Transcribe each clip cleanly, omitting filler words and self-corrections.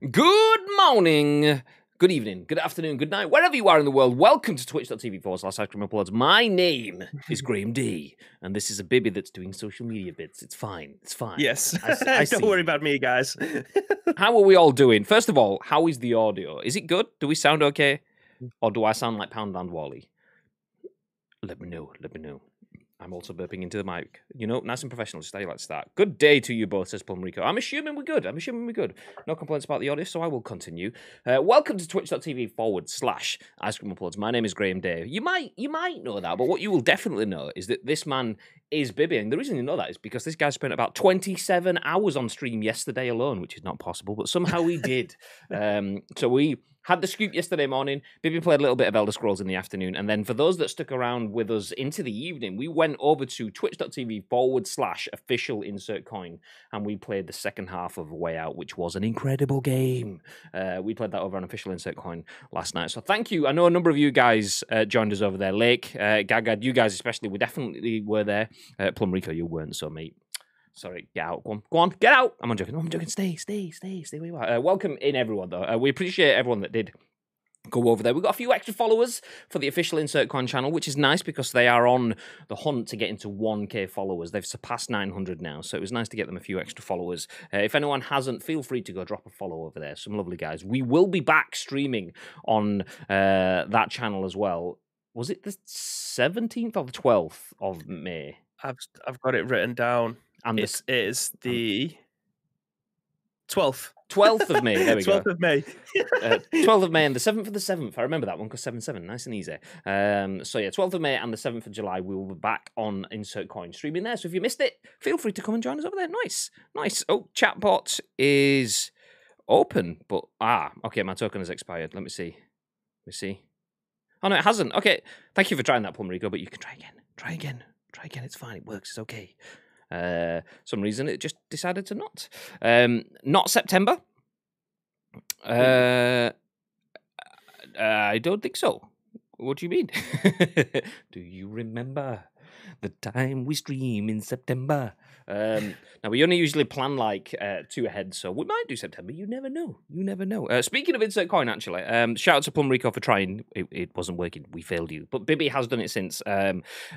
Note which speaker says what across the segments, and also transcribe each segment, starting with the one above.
Speaker 1: Good morning, good evening, good afternoon, good night, wherever you are in the world. Welcome to twitch.tv/ice-cream-uploads. My name is Graham D, and this is a baby that's doing social media bits. It's fine. It's fine.
Speaker 2: Yes. Don't worry about me, guys.
Speaker 1: How are we all doing? First of all, how is the audio? Is it good? Do we sound okay? Or do I sound like Poundland Wally? Let me know. Let me know. I'm also burping into the mic. You know, nice and professional, just how you like to start. Good day to you both, says Plum Rico. I'm assuming we're good. No complaints about the audio, so I will continue. Welcome to twitch.tv/ice-cream-uploads. My name is Graham Day. You might know that, but what you will definitely know is that this man is Bibby. And the reason you know that is because this guy spent about 27 hours on stream yesterday alone, which is not possible, but somehow he did. So we had the scoop yesterday morning. Bibby played a little bit of Elder Scrolls in the afternoon. And then for those that stuck around with us into the evening, we went over to twitch.tv/official insert coin. And we played the second half of A Way Out, which was an incredible game. We played that over on official insert coin last night. So thank you. I know a number of you guys joined us over there. Lake, Gagad, you guys especially, we definitely were there. Plum Rico, you weren't, so mate. Sorry, get out. Go on, get out. I'm joking. Stay where you are. Welcome in, everyone, though. We appreciate everyone that did go over there. We've got a few extra followers for the official Insert Coin channel, which is nice because they are on the hunt to get into 1K followers. They've surpassed 900 now, so it was nice to get them a few extra followers. If anyone hasn't, feel free to go drop a follow over there. Some lovely guys. We will be back streaming on that channel as well. Was it the 17th or the 12th of May?
Speaker 2: I've got it written down. And it is the 12th.
Speaker 1: 12th of May. There we
Speaker 2: 12th
Speaker 1: go.
Speaker 2: 12th of May.
Speaker 1: 12th of May and the 7th of the 7th. I remember that one because 7-7. Nice and easy. So yeah, 12th of May and the 7th of July, we will be back on Insert Coin streaming there. So if you missed it, feel free to come and join us over there. Nice. Oh, chatbot is open, but okay, my token has expired. Let me see. Oh no, it hasn't. Okay, thank you for trying that, Plum Rico, but you can try again. It's fine. It works. It's okay. Some reason it just decided to not. Not September. I don't think so. What do you mean? Do you remember the time we stream in September? Now, we only usually plan like 2 ahead, so we might do September. You never know. Speaking of Insert Coin, actually, shout out to Plum Rico for trying. It wasn't working. We failed you. But Bibby has done it since.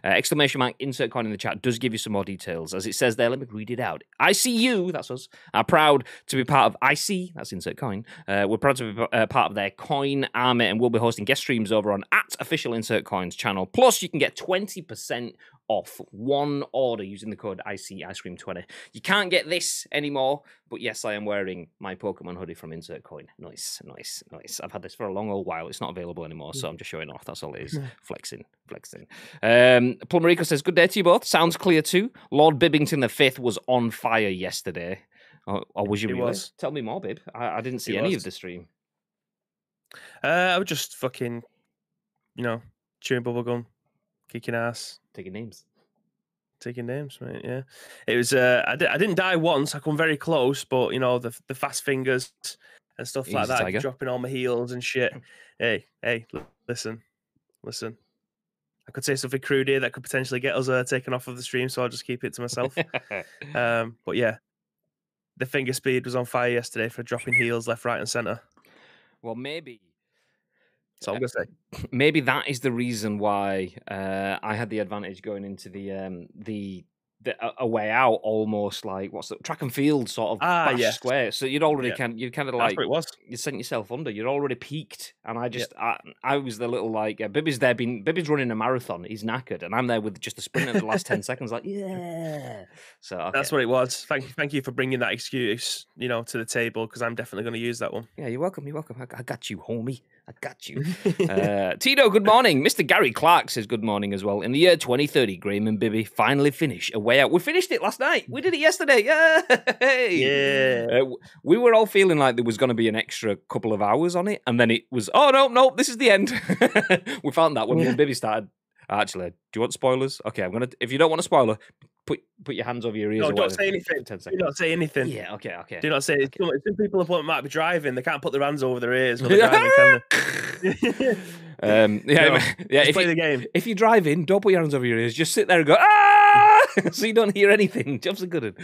Speaker 1: Exclamation mark, Insert Coin in the chat does give you some more details. As it says there, let me read it out. I see you, that's us, are proud to be part of IC, that's Insert Coin. We're proud to be part of their coin army, and we'll be hosting guest streams over on @official Insert Coins channel. Plus, you can get 20% off one order using the code ICICECREAM20. You can't get this anymore, but yes, I am wearing my Pokemon hoodie from Insert Coin. Nice. I've had this for a long old while. It's not available anymore, so I'm just showing off. That's all it is. Flexing. Plum Rico says, good day to you both. Sounds clear too. Lord Bibbington V was on fire yesterday. Or was you really? Was. Tell me more, Bib. I didn't see any of the stream.
Speaker 2: I was just fucking, chewing bubblegum, kicking ass.
Speaker 1: Taking names,
Speaker 2: mate. Yeah, it was. I didn't die once. I come very close, but the fast fingers and stuff like that, dropping on my heels and shit. Hey, listen. I could say something crude here that could potentially get us taken off of the stream, so I'll just keep it to myself. But yeah, the finger speed was on fire yesterday for dropping heels left, right, and center.
Speaker 1: Well, maybe.
Speaker 2: So I'm gonna say
Speaker 1: maybe that is the reason why I had the advantage going into the A Way Out, almost like what's the track and field sort of bash square. So you'd already you kind of like
Speaker 2: it was.
Speaker 1: You sent yourself under. You're already peaked, and I just I was the little like Bibby's there. Bibby's running a marathon. He's knackered, and I'm there with just a sprint in the last 10 seconds. Like So okay.
Speaker 2: That's what it was. Thank you for bringing that excuse, to the table, because I'm definitely going to use that one.
Speaker 1: Yeah, you're welcome. I got you, homie. I got you. Tito, good morning. Mr. Gary Clark says good morning as well. In the year 2030, Graham and Bibby finally finish A Way Out. We finished it last night. We did it yesterday. Yay!
Speaker 2: Yeah.
Speaker 1: We were all feeling like there was going to be an extra couple of hours on it, and then it was, no, this is the end. We found that when me and Bibby started. Actually, do you want spoilers? Okay, if you don't want a spoiler, put your hands over your ears.
Speaker 2: No,
Speaker 1: or
Speaker 2: don't say anything. Do not say anything.
Speaker 1: Yeah, okay.
Speaker 2: Do not say it. Some people might be driving. They can't put their hands over their ears when they're driving, can they?
Speaker 1: Just
Speaker 2: play the game.
Speaker 1: If you're driving, don't put your hands over your ears. Just sit there and go, so you don't hear anything. Jobs are good.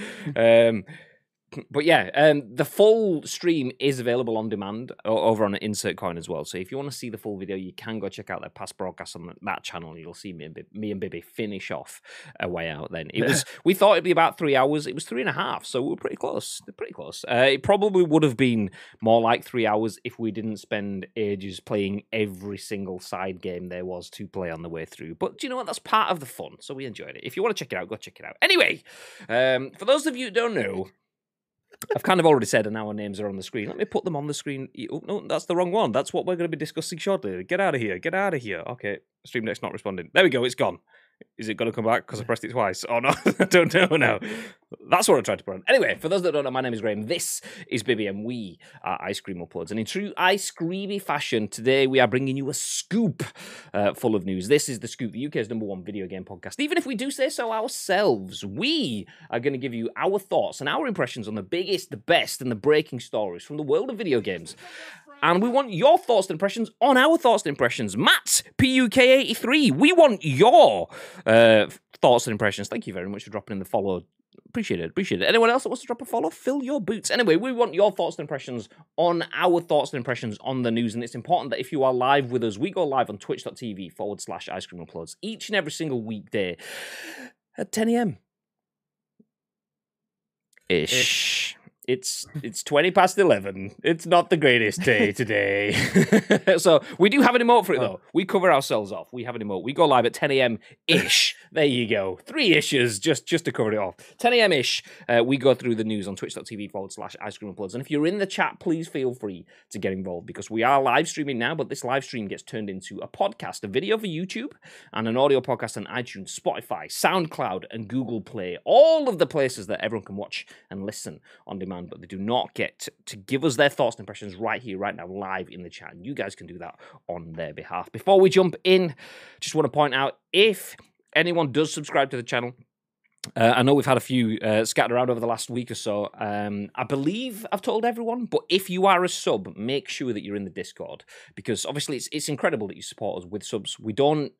Speaker 1: But yeah, the full stream is available on demand over on Insert Coin as well. So if you want to see the full video, you can go check out their past broadcasts on that channel. You'll see me and Bibby finish off a way out. Then it was. We thought it'd be about 3 hours. It was 3.5, so we were pretty close. Pretty close. It probably would have been more like 3 hours if we didn't spend ages playing every single side game there was to play on the way through. But do you know what? That's part of the fun. So we enjoyed it. If you want to check it out, go check it out. Anyway, for those of you who don't know. I've kind of already said, and now our names are on the screen. Let me put them on the screen. Oh, no, that's the wrong one. That's what we're going to be discussing shortly. Get out of here. Get out of here. Okay, Stream Deck's not responding. There we go. It's gone. Is it going to come back because I pressed it twice? Oh, no. I don't know now. That's what I tried to put on. Anyway, for those that don't know, my name is Graham. This is Bibby, and we are Ice Cream Uploads. And in true Ice Creamy fashion, today we are bringing you a scoop full of news. This is The Scoop, the UK's #1 video game podcast. Even if we do say so ourselves, we are going to give you our thoughts and our impressions on the biggest, the best, and the breaking stories from the world of video games. And we want your thoughts and impressions on our thoughts and impressions. Matt, PUK83, we want your thoughts and impressions. Thank you very much for dropping in the follow. Appreciate it, appreciate it. Anyone else that wants to drop a follow, fill your boots. Anyway, we want your thoughts and impressions on our thoughts and impressions on the news. And it's important that if you are live with us, we go live on twitch.tv/Ice Cream Uploads each and every single weekday at 10 a.m. Ish. It's 20 past 11. It's not the greatest day today. So we do have an emote for it, though. We cover ourselves off. We have an emote. We go live at 10 a.m.-ish. There you go. 3 ishes just to cover it off. 10 a.m.-ish, we go through the news on twitch.tv/Ice Cream Uploads. And if you're in the chat, please feel free to get involved because we are live streaming now, but this live stream gets turned into a podcast, a video for YouTube, and an audio podcast on iTunes, Spotify, SoundCloud, and Google Play. All of the places that everyone can watch and listen on demand. But they do not get to give us their thoughts and impressions right here, right now, live in the chat. And you guys can do that on their behalf. Before we jump in, just want to point out, if anyone does subscribe to the channel, I know we've had a few scattered around over the last week or so. I believe I've told everyone, but if you are a sub, make sure that you're in the Discord because obviously it's incredible that you support us with subs. We don't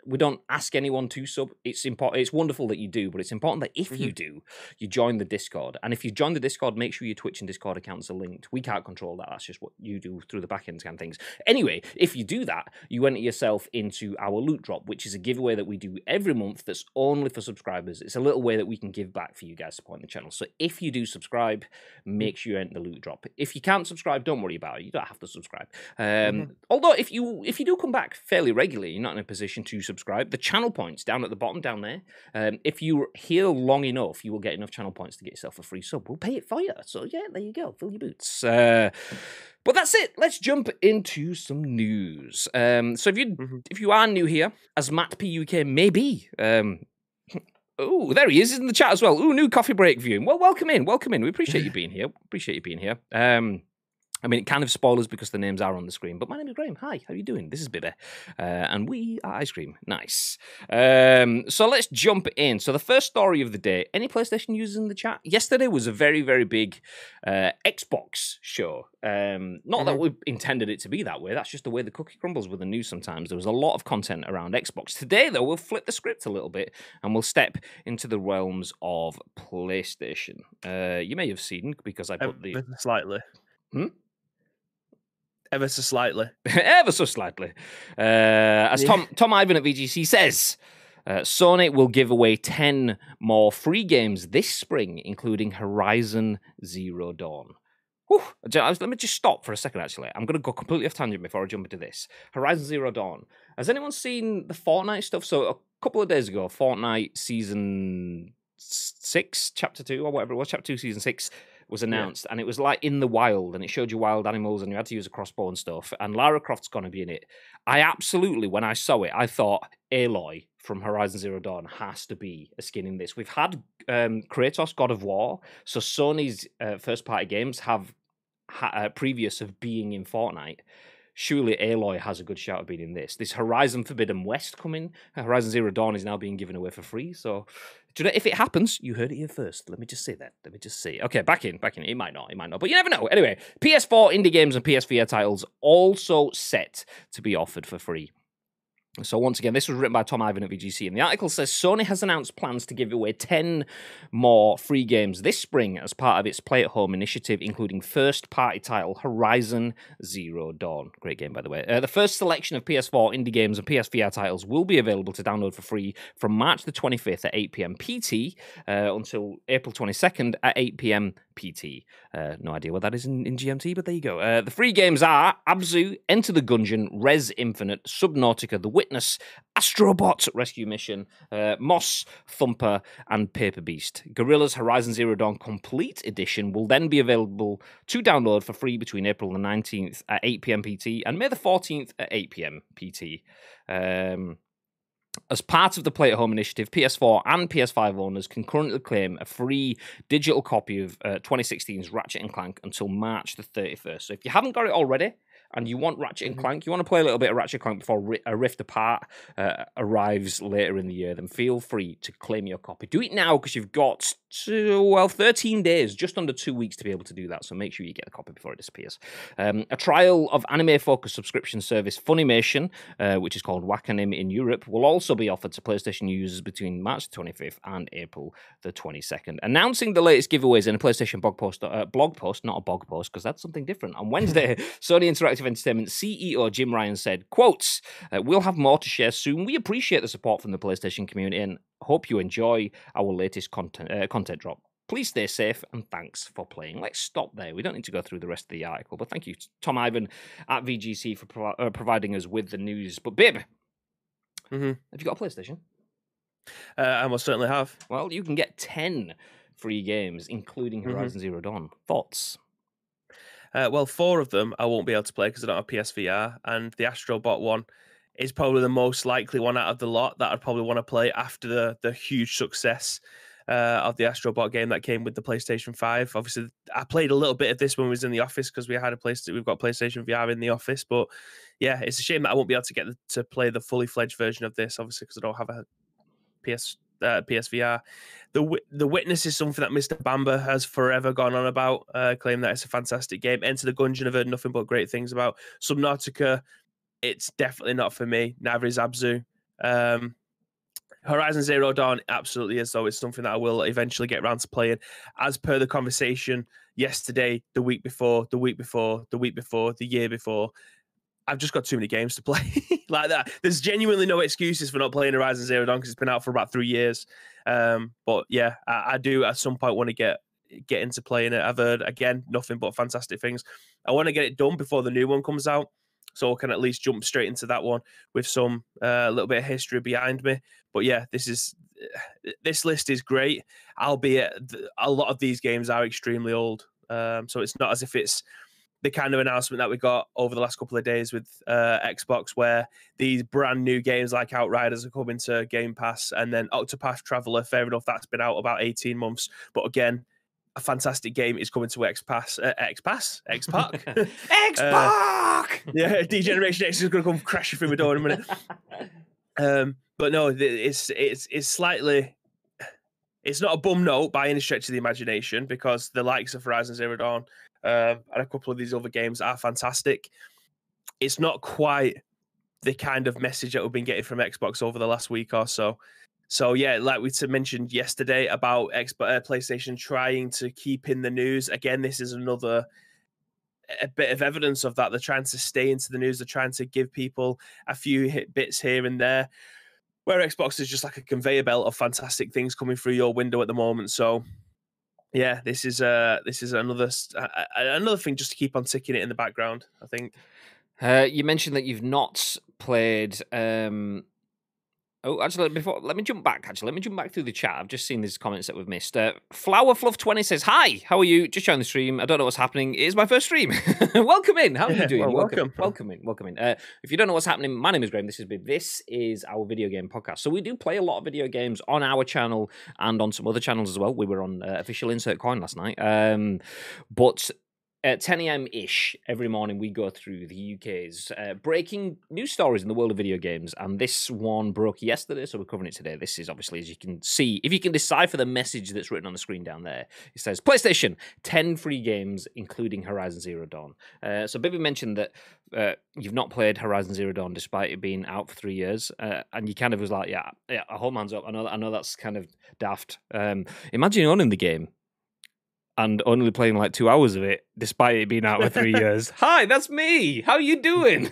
Speaker 1: ask anyone to sub. It's important. It's wonderful that you do, but it's important that if you do, you join the Discord. And if you join the Discord, make sure your Twitch and Discord accounts are linked. We can't control that. That's just what you do through the back-end kind of things. Anyway, if you do that, you enter yourself into our loot drop, which is a giveaway that we do every month that's only for subscribers. It's a little way that we can give back for you guys supporting the channel. So if you do subscribe, make sure you enter the loot drop. If you can't subscribe, don't worry about it. You don't have to subscribe. Although if you do come back fairly regularly, you're not in a position to subscribe, the channel points down at the bottom down there, if you're here long enough, you will get enough channel points to get yourself a free sub. We'll pay it for you. So yeah, there you go. Fill your boots. But that's it. Let's jump into some news. So if you are new here, as Matt PUK may be, oh, there he is in the chat as well. Ooh, new coffee break viewing. Well, welcome in. Welcome in. We appreciate you being here. I mean, it kind of spoilers because the names are on the screen, but my name is Graham. Hi, how are you doing? This is Bibby, and we are Ice Cream. Nice. So let's jump in. So the first story of the day, any PlayStation users in the chat? Yesterday was a very, very big Xbox show. Not that we intended it to be that way. That's just the way the cookie crumbles with the news sometimes. There was a lot of content around Xbox. Today, though, we'll flip the script a little bit, and we'll step into the realms of PlayStation. You may have seen, because I put the...
Speaker 2: Slightly. Ever so slightly.
Speaker 1: Ever so slightly. As Tom Ivan at VGC says, Sony will give away 10 more free games this spring, including Horizon Zero Dawn. Whew. Let me just stop for a second, actually. I'm going to go completely off tangent before I jump into this. Horizon Zero Dawn. Has anyone seen the Fortnite stuff? So a couple of days ago, Fortnite Season 6, Chapter 2, or whatever it was, Chapter 2, Season 6, was announced, and it was like in the wild, and it showed you wild animals, and you had to use a crossbow and stuff, and Lara Croft's going to be in it. I absolutely, when I saw it, I thought Aloy from Horizon Zero Dawn has to be a skin in this. We've had Kratos, God of War, so Sony's first-party games have previous of being in Fortnite. Surely Aloy has a good shout of being in this. This Horizon Forbidden West coming. Horizon Zero Dawn is now being given away for free. So, do you know, if it happens, you heard it here first. Let me just say that. Let me just say. Okay, back in. It might not. But you never know. Anyway, PS4 indie games and PSVR titles also set to be offered for free. So once again, this was written by Tom Ivan at VGC, and the article says Sony has announced plans to give away 10 more free games this spring as part of its play-at-home initiative, including first-party title Horizon Zero Dawn. Great game, by the way. The first selection of PS4 indie games and PSVR titles will be available to download for free from March the 25th at 8 p.m. PT until April 22nd at 8 p.m. PT. No idea what that is in GMT, but there you go. The free games are Abzu, Enter the Gungeon, Res Infinite, Subnautica, The Witness, Astrobot Rescue Mission, Moss, Thumper, and Paper Beast. Guerrilla's Horizon Zero Dawn Complete Edition will then be available to download for free between April the 19th at 8 p.m. PT and May the 14th at 8 p.m. PT. As part of the Play at Home initiative, PS4 and PS5 owners can currently claim a free digital copy of 2016's Ratchet & Clank until March the 31st. So if you haven't got it already, and you want Ratchet & Clank, you want to play a little bit of Ratchet & Clank before A Rift Apart arrives later in the year, then feel free to claim your copy. Do it now, because you've got 13 days, just under 2 weeks to be able to do that, so make sure you get a copy before it disappears. A trial of anime-focused subscription service Funimation, which is called Wakanim in Europe, will also be offered to PlayStation users between March the 25th and April the 22nd. Announcing the latest giveaways in a PlayStation blog post, not a bog post, because that's something different. On Wednesday, Sony Interactive Entertainment CEO Jim Ryan said, quotes, "We'll have more to share soon. We appreciate the support from the PlayStation community and hope you enjoy our latest content drop. Please stay safe and thanks for playing." Let's stop there. We don't need to go through the rest of the article, but thank you, Tom Ivan at VGC, for providing us with the news. But Bib, have you got a PlayStation?
Speaker 2: I most certainly have.
Speaker 1: Well, you can get 10 free games, including Horizon Zero Dawn. Thoughts?
Speaker 2: Well, 4 of them I won't be able to play because I don't have PSVR, and the Astrobot one is probably the most likely one out of the lot that I'd probably want to play after the huge success of the Astrobot game that came with the PlayStation 5. Obviously, I played a little bit of this when we was in the office because we've got PlayStation VR in the office. But yeah, it's a shame that I won't be able to get to play the fully fledged version of this, obviously, because I don't have a PSVR. The Witness is something that Mr. Bamba has forever gone on about, claiming that it's a fantastic game. Enter the Gungeon, I've heard nothing but great things about. Subnautica, it's definitely not for me. Neither is Abzu. Horizon Zero Dawn absolutely is, though. It's something that I will eventually get around to playing. As per the conversation yesterday, the week before, the year before, I've just got too many games to play like that. There's genuinely no excuses for not playing Horizon Zero Dawn because it's been out for about 3 years. But yeah, I do at some point want to get into playing it. I've heard, again, nothing but fantastic things. I want to get it done before the new one comes out, so I can at least jump straight into that one with some little bit of history behind me. But yeah, this list is great, albeit a lot of these games are extremely old. So it's not as if it's the kind of announcement that we got over the last couple of days with Xbox, where these brand new games like Outriders are coming to Game Pass, and then Octopath Traveler, fair enough, that's been out about 18 months. But again, a fantastic game is coming to X-Pac. X-Pac? Yeah, Degeneration X is going to come crashing through my door in a minute. But no, it's slightly... It's not a bum note by any stretch of the imagination, because the likes of Horizon Zero Dawn and a couple of these other games are fantastic. It's not quite the kind of message that we've been getting from Xbox over the last week or so. So yeah, like we mentioned yesterday about PlayStation trying to keep in the news. Again, this is a bit of evidence of that. They're trying to stay into the news. They're trying to give people a few bits here and there, where Xbox is just like a conveyor belt of fantastic things coming through your window at the moment. So yeah, this is another thing just to keep on ticking it in the background, I think.
Speaker 1: You mentioned that you've not played... Oh, actually, let me jump back through the chat. I've just seen these comments that we've missed. Flowerfluff20 says, "Hi, how are you? Just joined the stream. I don't know what's happening. It is my first stream. Welcome in. How are you doing?
Speaker 2: Well,
Speaker 1: welcome in. If you don't know what's happening, my name is Graham. This is our video game podcast. So we do play a lot of video games on our channel and on some other channels as well. We were on Official Insert Coin last night. But 10 a.m.-ish every morning, we go through the UK's breaking news stories in the world of video games, and this one broke yesterday, so we're covering it today. This is obviously, as you can see, if you can decipher the message that's written on the screen down there, it says, PlayStation, 10 free games, including Horizon Zero Dawn. So Bibi mentioned that you've not played Horizon Zero Dawn despite it being out for 3 years, and you kind of was like, yeah, I hold my hands up. I know that's kind of daft. Imagine owning the game and only playing like 2 hours of it, despite it being out for 3 years. Hi, that's me. How you doing?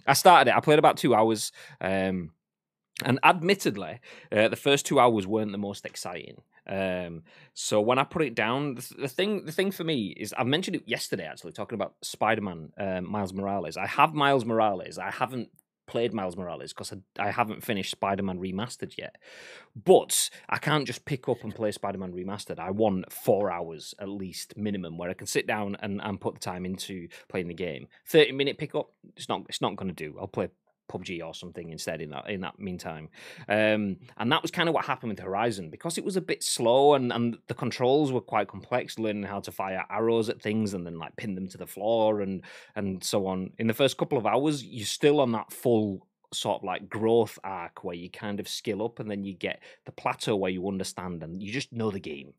Speaker 1: I started it. I played about 2 hours, and admittedly, the first 2 hours weren't the most exciting. So when I put it down, the thing for me is, I mentioned it yesterday actually, talking about Spider-Man, Miles Morales. I have Miles Morales. I haven't played Miles Morales because I haven't finished Spider-Man Remastered yet. But I can't just pick up and play Spider-Man Remastered. I want 4 hours at least minimum where I can sit down and put the time into playing the game. 30-minute pickup, it's not going to do. I'll play PUBG or something instead in that meantime. And that was kind of what happened with Horizon, because it was a bit slow and the controls were quite complex, learning how to fire arrows at things and then like pin them to the floor and so on. In the first couple of hours, you're still on that full sort of like growth arc where you kind of skill up and then you get the plateau where you understand and you just know the game.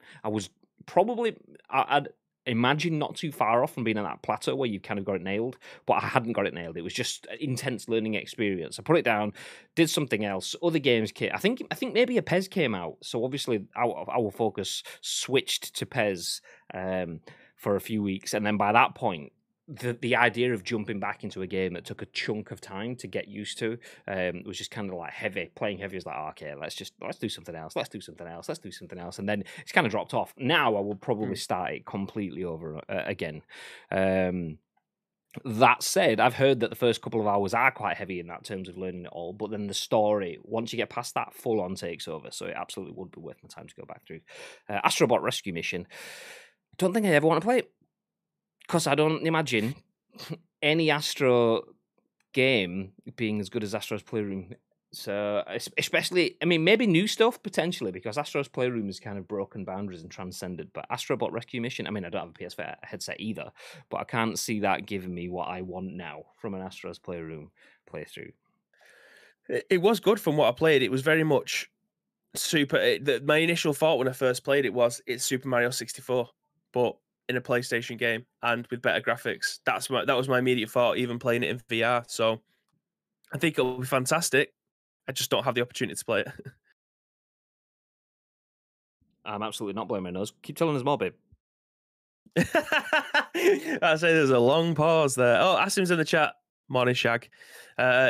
Speaker 1: I'd imagine not too far off from being at that plateau where you've kind of got it nailed, but I hadn't got it nailed. It was just an intense learning experience. I put it down, did something else. Other games came. I think maybe a PES came out. So obviously our focus switched to PES for a few weeks, and then by that point, the idea of jumping back into a game that took a chunk of time to get used to was just kind of like heavy. Playing heavy was like, oh, okay, let's do something else. Let's do something else. And then it's kind of dropped off. Now I will probably start it completely over again. That said, I've heard that the first couple of hours are quite heavy in that terms of learning it all, but then the story, once you get past that, full on takes over. So it absolutely would be worth my time to go back through. Astrobot Rescue Mission. Don't think I ever want to play it, because I don't imagine any Astro game being as good as Astro's Playroom. So, especially, I mean, maybe new stuff potentially, because Astro's Playroom has kind of broken boundaries and transcended. But Astrobot Rescue Mission, I mean, I don't have a PS4 headset either, but I can't see that giving me what I want now from an Astro's Playroom playthrough.
Speaker 2: It was good from what I played. It was very much super. My initial thought when I first played it was it's Super Mario 64, but in a PlayStation game and with better graphics. That was my immediate thought, even playing it in VR. So I think it'll be fantastic. I just don't have the opportunity to play it.
Speaker 1: I'm absolutely not blowing my nose. Keep telling us more, babe.
Speaker 2: I say there's a long pause there. Oh, Asim's in the chat. Morning, Shag.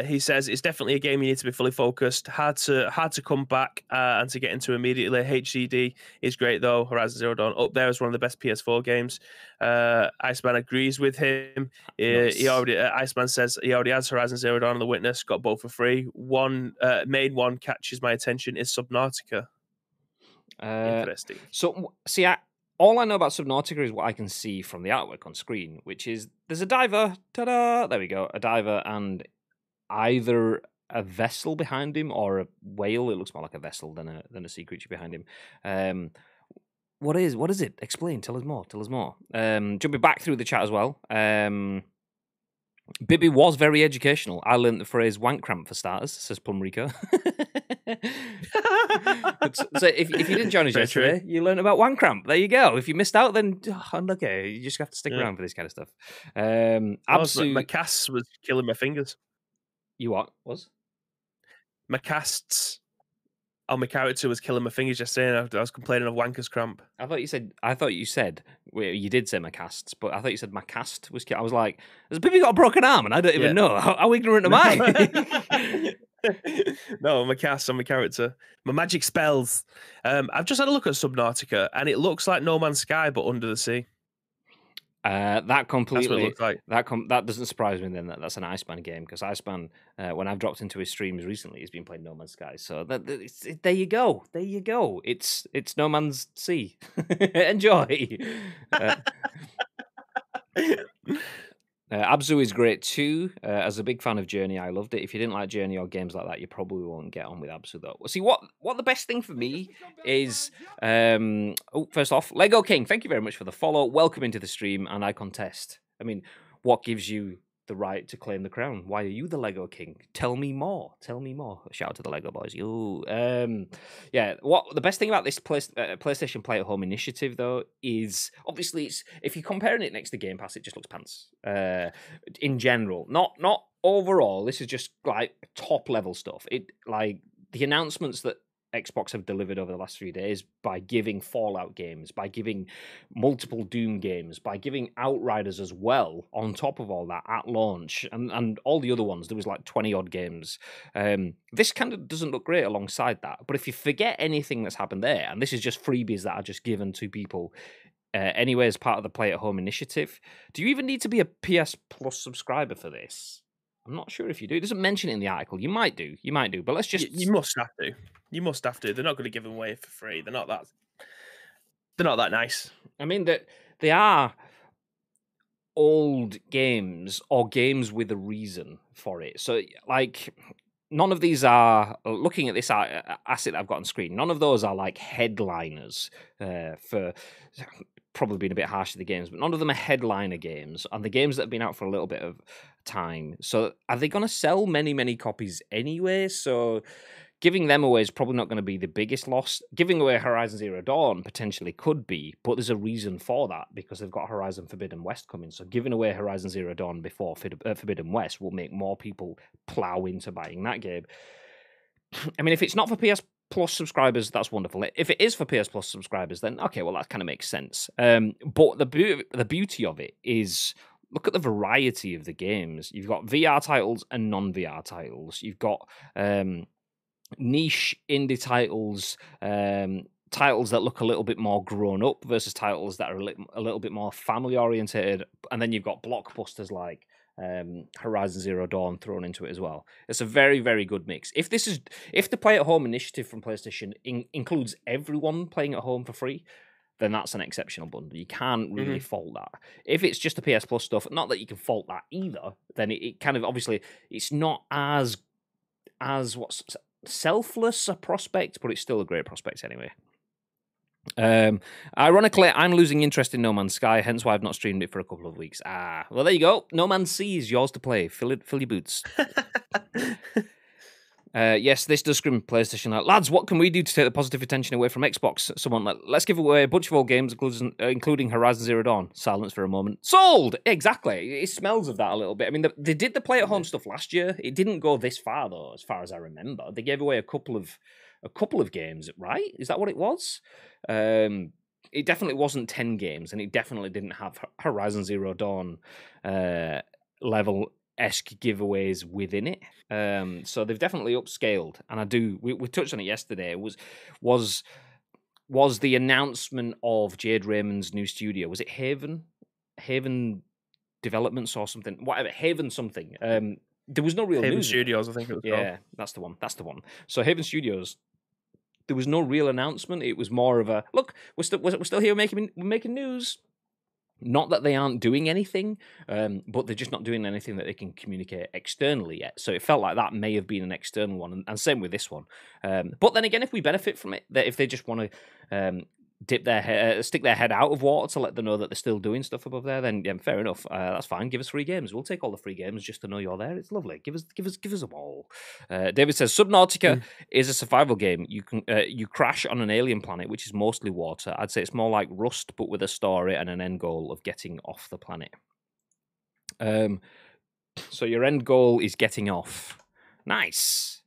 Speaker 2: He says it's definitely a game you need to be fully focused. Hard to come back and to get into immediately. HCD is great though. Horizon Zero Dawn up there as one of the best PS4 games. Iceman agrees with him. Nice. Iceman says he already has Horizon Zero Dawn and The Witness. Got both for free. Main one catches my attention is Subnautica. Interesting.
Speaker 1: So see, all I know about Subnautica is what I can see from the artwork on screen, which is there's a diver. Ta-da! There we go. A diver and either a vessel behind him or a whale. It looks more like a vessel than a sea creature behind him. What is it? Explain. Tell us more. Jumping back through the chat as well. Bibi was very educational. I learned the phrase wank cramp for starters, says Plum Rico. So if you didn't join us yesterday, you learned about wank cramp. There you go. If you missed out, then okay, you just have to stick around for this kind of stuff.
Speaker 2: My casts was killing my fingers.
Speaker 1: You what? Was?
Speaker 2: My casts on my character was killing my fingers yesterday, and I was complaining of wanker's cramp.
Speaker 1: I thought you said well, you did say my casts, but I thought you said my cast was. I was like, has Bibi got a broken arm, and I don't even know. How ignorant am I?
Speaker 2: No, my cast on my character, my magic spells. I've just had a look at Subnautica, and it looks like No Man's Sky, but under the sea.
Speaker 1: That completely.
Speaker 2: That's what it looks like.
Speaker 1: That doesn't surprise me. Then that's an Iceman game, because Iceman, when I've dropped into his streams recently, he's been playing No Man's Sky. So there you go. It's No Man's Sea. Enjoy. Abzu is great too. As a big fan of Journey, I loved it. If you didn't like Journey or games like that, you probably won't get on with Abzu though. See, what the best thing for me is, first off, Lego King, thank you very much for the follow. Welcome into the stream, and I contest. I mean, what gives you the right to claim the crown? Why are you the Lego King? Tell me more. Tell me more. Shout out to the Lego boys. You. Yeah. What the best thing about this PlayStation Play at Home initiative though is obviously it's if you're comparing it next to Game Pass, it just looks pants. In general, not overall. This is just like top level stuff. It like the announcements that Xbox have delivered over the last 3 days by giving Fallout games, by giving multiple Doom games, by giving Outriders as well on top of all that at launch, and all the other ones. There was like 20 odd games. This kind of doesn't look great alongside that. But if you forget anything that's happened there, and this is just freebies that are just given to people anyway as part of the Play at Home initiative, do you even need to be a PS Plus subscriber for this? I'm not sure if you do. It doesn't mention it in the article. You might do. But let's just...
Speaker 2: You must have to. You must have to. They're not going to give them away for free. They're not that nice.
Speaker 1: I mean, they are old games or games with a reason for it. So, like, none of these are... Looking at this asset I've got on screen, none of those are, like, headliners for... Probably been a bit harsh to the games, but none of them are headliner games, and the games that have been out for a little bit of time. So are they going to sell many, many copies anyway? So giving them away is probably not going to be the biggest loss. Giving away Horizon Zero Dawn potentially could be, but there's a reason for that because they've got Horizon Forbidden West coming. So giving away Horizon Zero Dawn before Forbidden West will make more people plow into buying that game. I mean, if it's not for PS Plus subscribers, that's wonderful. If it is for PS Plus subscribers, then okay, well that kind of makes sense. But the beauty of it is, look at the variety of the games. You've got VR titles and non-VR titles. You've got niche indie titles, titles that look a little bit more grown up versus titles that are a little bit more family oriented, and then you've got blockbusters like Horizon Zero Dawn thrown into it as well. It's a very, very good mix. If the Play at Home initiative from PlayStation includes everyone playing at home for free, then that's an exceptional bundle. You can't really fault that. If it's just the PS Plus stuff, not that you can fault that either, then it kind of obviously it's not as what's selfless a prospect, but it's still a great prospect anyway. Ironically, I'm losing interest in No Man's Sky, hence why I've not streamed it for a couple of weeks. Well, there you go. No Man's Sea is yours to play. Fill your boots. Yes, this does scream PlayStation. Lads, what can we do to take the positive attention away from Xbox? Someone let's give away a bunch of old games, including Horizon Zero Dawn. Silence for a moment. Sold! Exactly. It smells of that a little bit. I mean, they did the Play at Home stuff last year. It didn't go this far, though, as far as I remember. They gave away a couple of games, right? Is that what it was? It definitely wasn't 10 games, and it definitely didn't have Horizon Zero Dawn level-esque giveaways within it. So they've definitely upscaled, and we touched on it yesterday. Was the announcement of Jade Raymond's new studio? Was it Haven Developments or something? Whatever, Haven something. There was no real
Speaker 2: Haven
Speaker 1: news.
Speaker 2: Studios, I think it was called.
Speaker 1: Yeah, that's the one. So Haven Studios. There was no real announcement. It was more of a look. We're still here making news. Not that they aren't doing anything, but they're just not doing anything that they can communicate externally yet. So it felt like that may have been an external one, and same with this one. But then again, if we benefit from it, that if they just want to stick their head out of water to let them know that they're still doing stuff above there, then yeah, fair enough. That's fine. Give us free games. We'll take all the free games just to know you're there. It's lovely. Give us them all. David says Subnautica is a survival game. You can you crash on an alien planet which is mostly water. I'd say it's more like Rust, but with a story and an end goal of getting off the planet. So your end goal is getting off. Nice.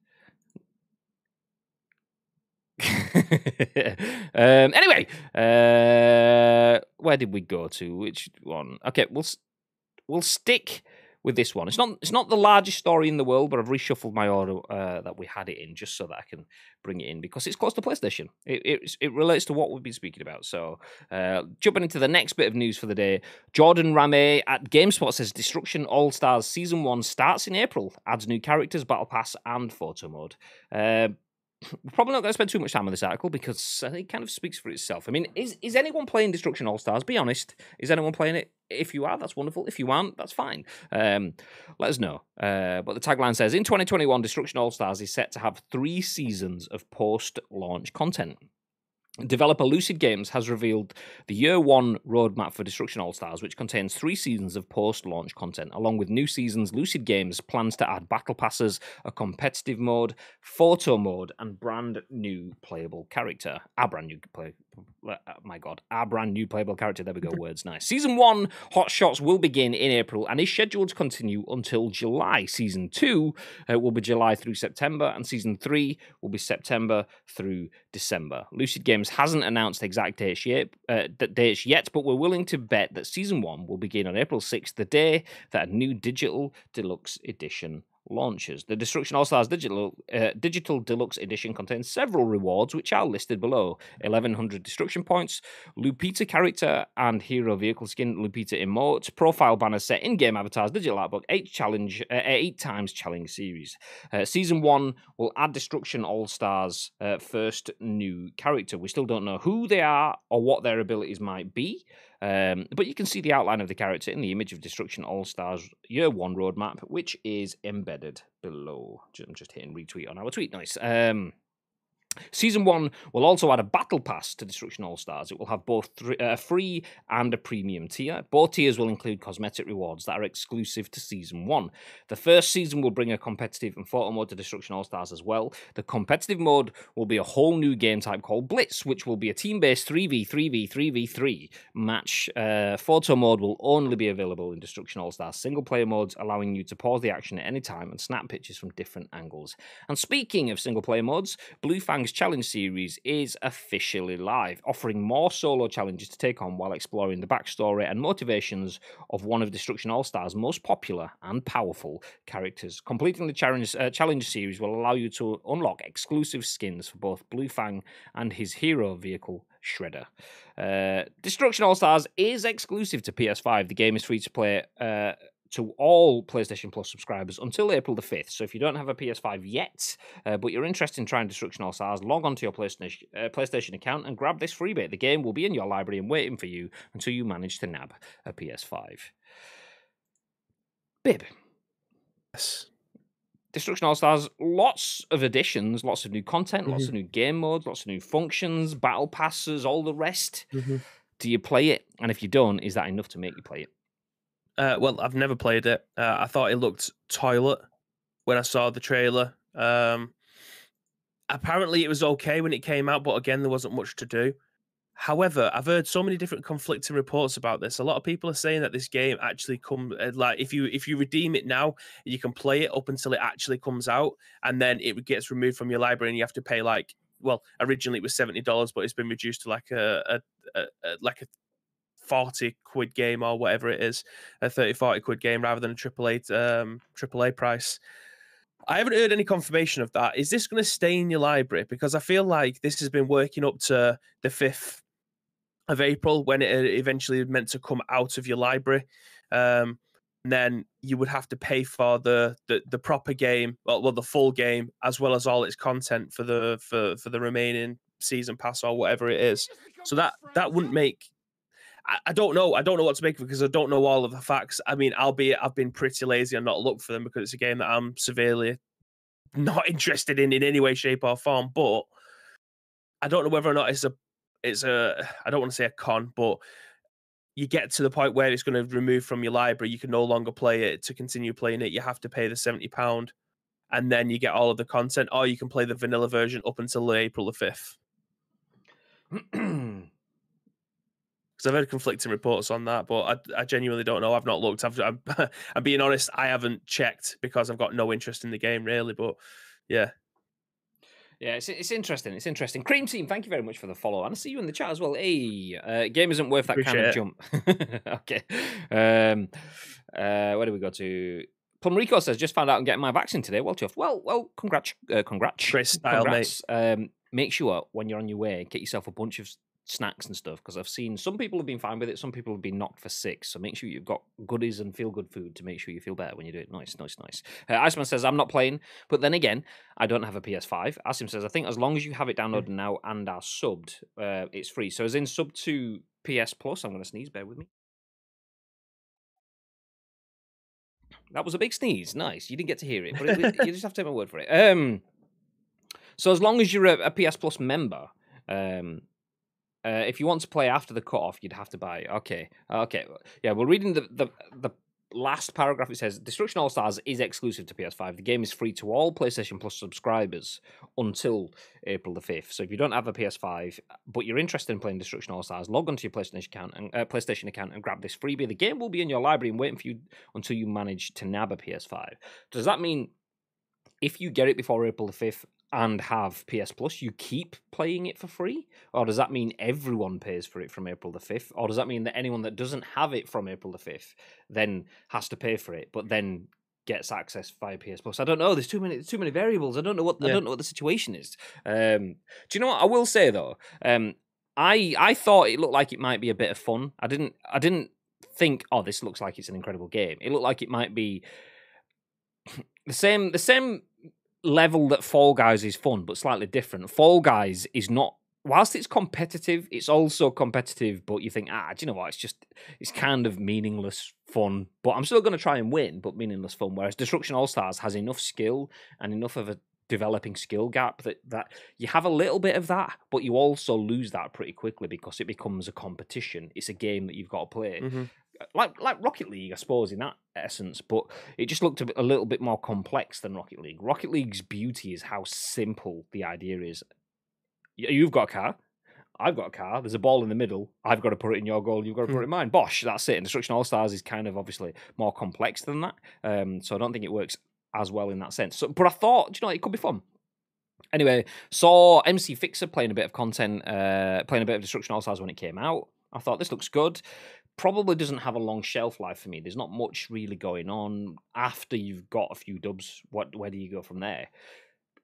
Speaker 1: Anyway, where did we go to? Which one? Okay, we'll stick with this one. It's not the largest story in the world, but I've reshuffled my order that we had it in just so that I can bring it in because it's close to PlayStation. It relates to what we've been speaking about. So jumping into the next bit of news for the day, Jordan Ramée at GameSpot says Destruction All-Stars Season 1 starts in April, adds new characters, battle pass, and photo mode. we're probably not going to spend too much time on this article because it kind of speaks for itself. I mean, is anyone playing Destruction All-Stars? Be honest. Is anyone playing it? If you are, that's wonderful. If you aren't, that's fine. Let us know. But the tagline says, in 2021, Destruction All-Stars is set to have 3 seasons of post-launch content. Developer Lucid Games has revealed the Year 1 roadmap for Destruction All-Stars, which contains 3 seasons of post-launch content. Along with new seasons, Lucid Games plans to add battle passes, a competitive mode, photo mode, and brand new playable character. A brand new playable character. There we go, words nice. Season 1, Hot Shots, will begin in April and is scheduled to continue until July. Season 2 will be July through September, and Season 3 will be September through December. Lucid Games hasn't announced exact dates yet, but we're willing to bet that Season 1 will begin on April 6th, the day that a new Digital Deluxe Edition launches. The Destruction All-Stars Digital Deluxe Edition contains several rewards, which are listed below. 1,100 destruction points, Lupita character and hero vehicle skin, Lupita emote, profile banners, set in-game avatars, digital art book, 8 times challenge series. Season 1 will add Destruction All-Stars first new character. We still don't know who they are or what their abilities might be. But you can see the outline of the character in the image of Destruction All-Stars Year 1 roadmap, which is embedded below. I'm just hitting retweet on our tweet. Nice. Season 1 will also add a battle pass to Destruction All-Stars. It will have both a free and a premium tier. Both tiers will include cosmetic rewards that are exclusive to Season 1. The first season will bring a competitive and photo mode to Destruction All-Stars as well. The competitive mode will be a whole new game type called Blitz, which will be a team-based 3v3v3v3 match. Photo mode will only be available in Destruction All-Stars single-player modes, allowing you to pause the action at any time and snap pictures from different angles. And speaking of single-player modes, Blue Fang's challenge series is officially live, offering more solo challenges to take on while exploring the backstory and motivations of one of Destruction All-Stars' most popular and powerful characters. Completing the challenge series will allow you to unlock exclusive skins for both Blue Fang and his hero vehicle, Shredder. Destruction All-Stars is exclusive to PS5. The game is free to play to all PlayStation Plus subscribers until April the 5th. So if you don't have a PS5 yet, but you're interested in trying Destruction All-Stars, log on to your PlayStation account and grab this freebie. The game will be in your library and waiting for you until you manage to nab a PS5. Bib.
Speaker 2: Yes.
Speaker 1: Destruction All-Stars, lots of additions, lots of new content, lots of new game modes, lots of new functions, battle passes, all the rest. Do you play it? And if you don't, is that enough to make you play it?
Speaker 2: Well, I've never played it. I thought it looked toilet when I saw the trailer. Apparently, it was okay when it came out, but again, there wasn't much to do. However, I've heard so many different conflicting reports about this. A lot of people are saying that this game actually like if you redeem it now, you can play it up until it actually comes out, and then it gets removed from your library, and you have to pay originally it was $70, but it's been reduced to like a 40 quid game or whatever it is, a 30-40 quid game rather than a AAA price. I haven't heard any confirmation of that. Is this going to stay in your library? Because I feel like this has been working up to the 5th of April when it eventually meant to come out of your library. And then you would have to pay for the proper game, well, the full game, as well as all its content for the remaining season pass or whatever it is. So that wouldn't make... I don't know. I don't know what to make of it because I don't know all of the facts. I mean, albeit I've been pretty lazy and not looked for them because it's a game that I'm severely not interested in any way, shape, or form. But I don't know whether or not it's a I don't want to say a con, but you get to the point where it's going to remove from your library. You can no longer play it. To continue playing it, you have to pay the £70, and then you get all of the content, or you can play the vanilla version up until April the 5th. Because I've heard conflicting reports on that, but I genuinely don't know. I've not looked. I'm being honest. I haven't checked because I've got no interest in the game, really. But yeah.
Speaker 1: Yeah, it's interesting. It's interesting. Cream Team, thank you very much for the follow. And I see you in the chat as well. Hey, game isn't worth that
Speaker 2: Appreciate
Speaker 1: kind of jump. Okay. Where do we go to? Plum Rico says, just found out I'm getting my vaccine today. Well, chuffed. Well, congrats.
Speaker 2: Great style,
Speaker 1: congrats. Make sure when you're on your way, get yourself a bunch of snacks and stuff, because I've seen some people have been fine with it, some people have been knocked for 6. So make sure you've got goodies and feel good food to make sure you feel better when you do it. Nice. Iceman says, I'm not playing, but then again, I don't have a PS5. Asim says, I think as long as you have it downloaded now and are subbed, it's free. So as in sub to PS Plus, I'm going to sneeze, bear with me. That was a big sneeze. Nice. You didn't get to hear it, but you just have to take my word for it. So as long as you're a PS Plus member, if you want to play after the cutoff, you'd have to buy it. Okay. Yeah, we're reading the last paragraph. It says, Destruction All-Stars is exclusive to PS5. The game is free to all PlayStation Plus subscribers until April the 5th. So if you don't have a PS5, but you're interested in playing Destruction All-Stars, log onto your PlayStation account and grab this freebie. The game will be in your library and waiting for you until you manage to nab a PS5. Does that mean if you get it before April the 5th, and have PS Plus, you keep playing it for free? Or does that mean everyone pays for it from April the 5th? Or does that mean that anyone that doesn't have it from April the 5th then has to pay for it, but then gets access via PS Plus? I don't know. There's too many variables. I don't know what the situation is. Do you know what I will say though? I thought it looked like it might be a bit of fun. I didn't think, oh, this looks like it's an incredible game. It looked like it might be the same level that Fall Guys is fun, but slightly different. Fall Guys is not, whilst it's competitive, it's also competitive, but you think, do you know what, it's kind of meaningless fun, but I'm still going to try and win, but meaningless fun. Whereas Destruction All-Stars has enough skill and enough of a developing skill gap that you have a little bit of that, but you also lose that pretty quickly because it becomes a competition. It's a game that you've got to play. Mm-hmm. Like Rocket League, I suppose, in that essence, but it just looked a little bit more complex than Rocket League. Rocket League's beauty is how simple the idea is. You've got a car, I've got a car, there's a ball in the middle, I've got to put it in your goal, you've got to put it in mine. Bosh, that's it. And Destruction All-Stars is kind of obviously more complex than that, so I don't think it works as well in that sense. So, but I thought, it could be fun. Anyway, saw MC Fixer playing a bit of content, playing a bit of Destruction All-Stars when it came out. I thought this looks good. Probably doesn't have a long shelf life for me. There's not much really going on after you've got a few dubs. Where do you go from there?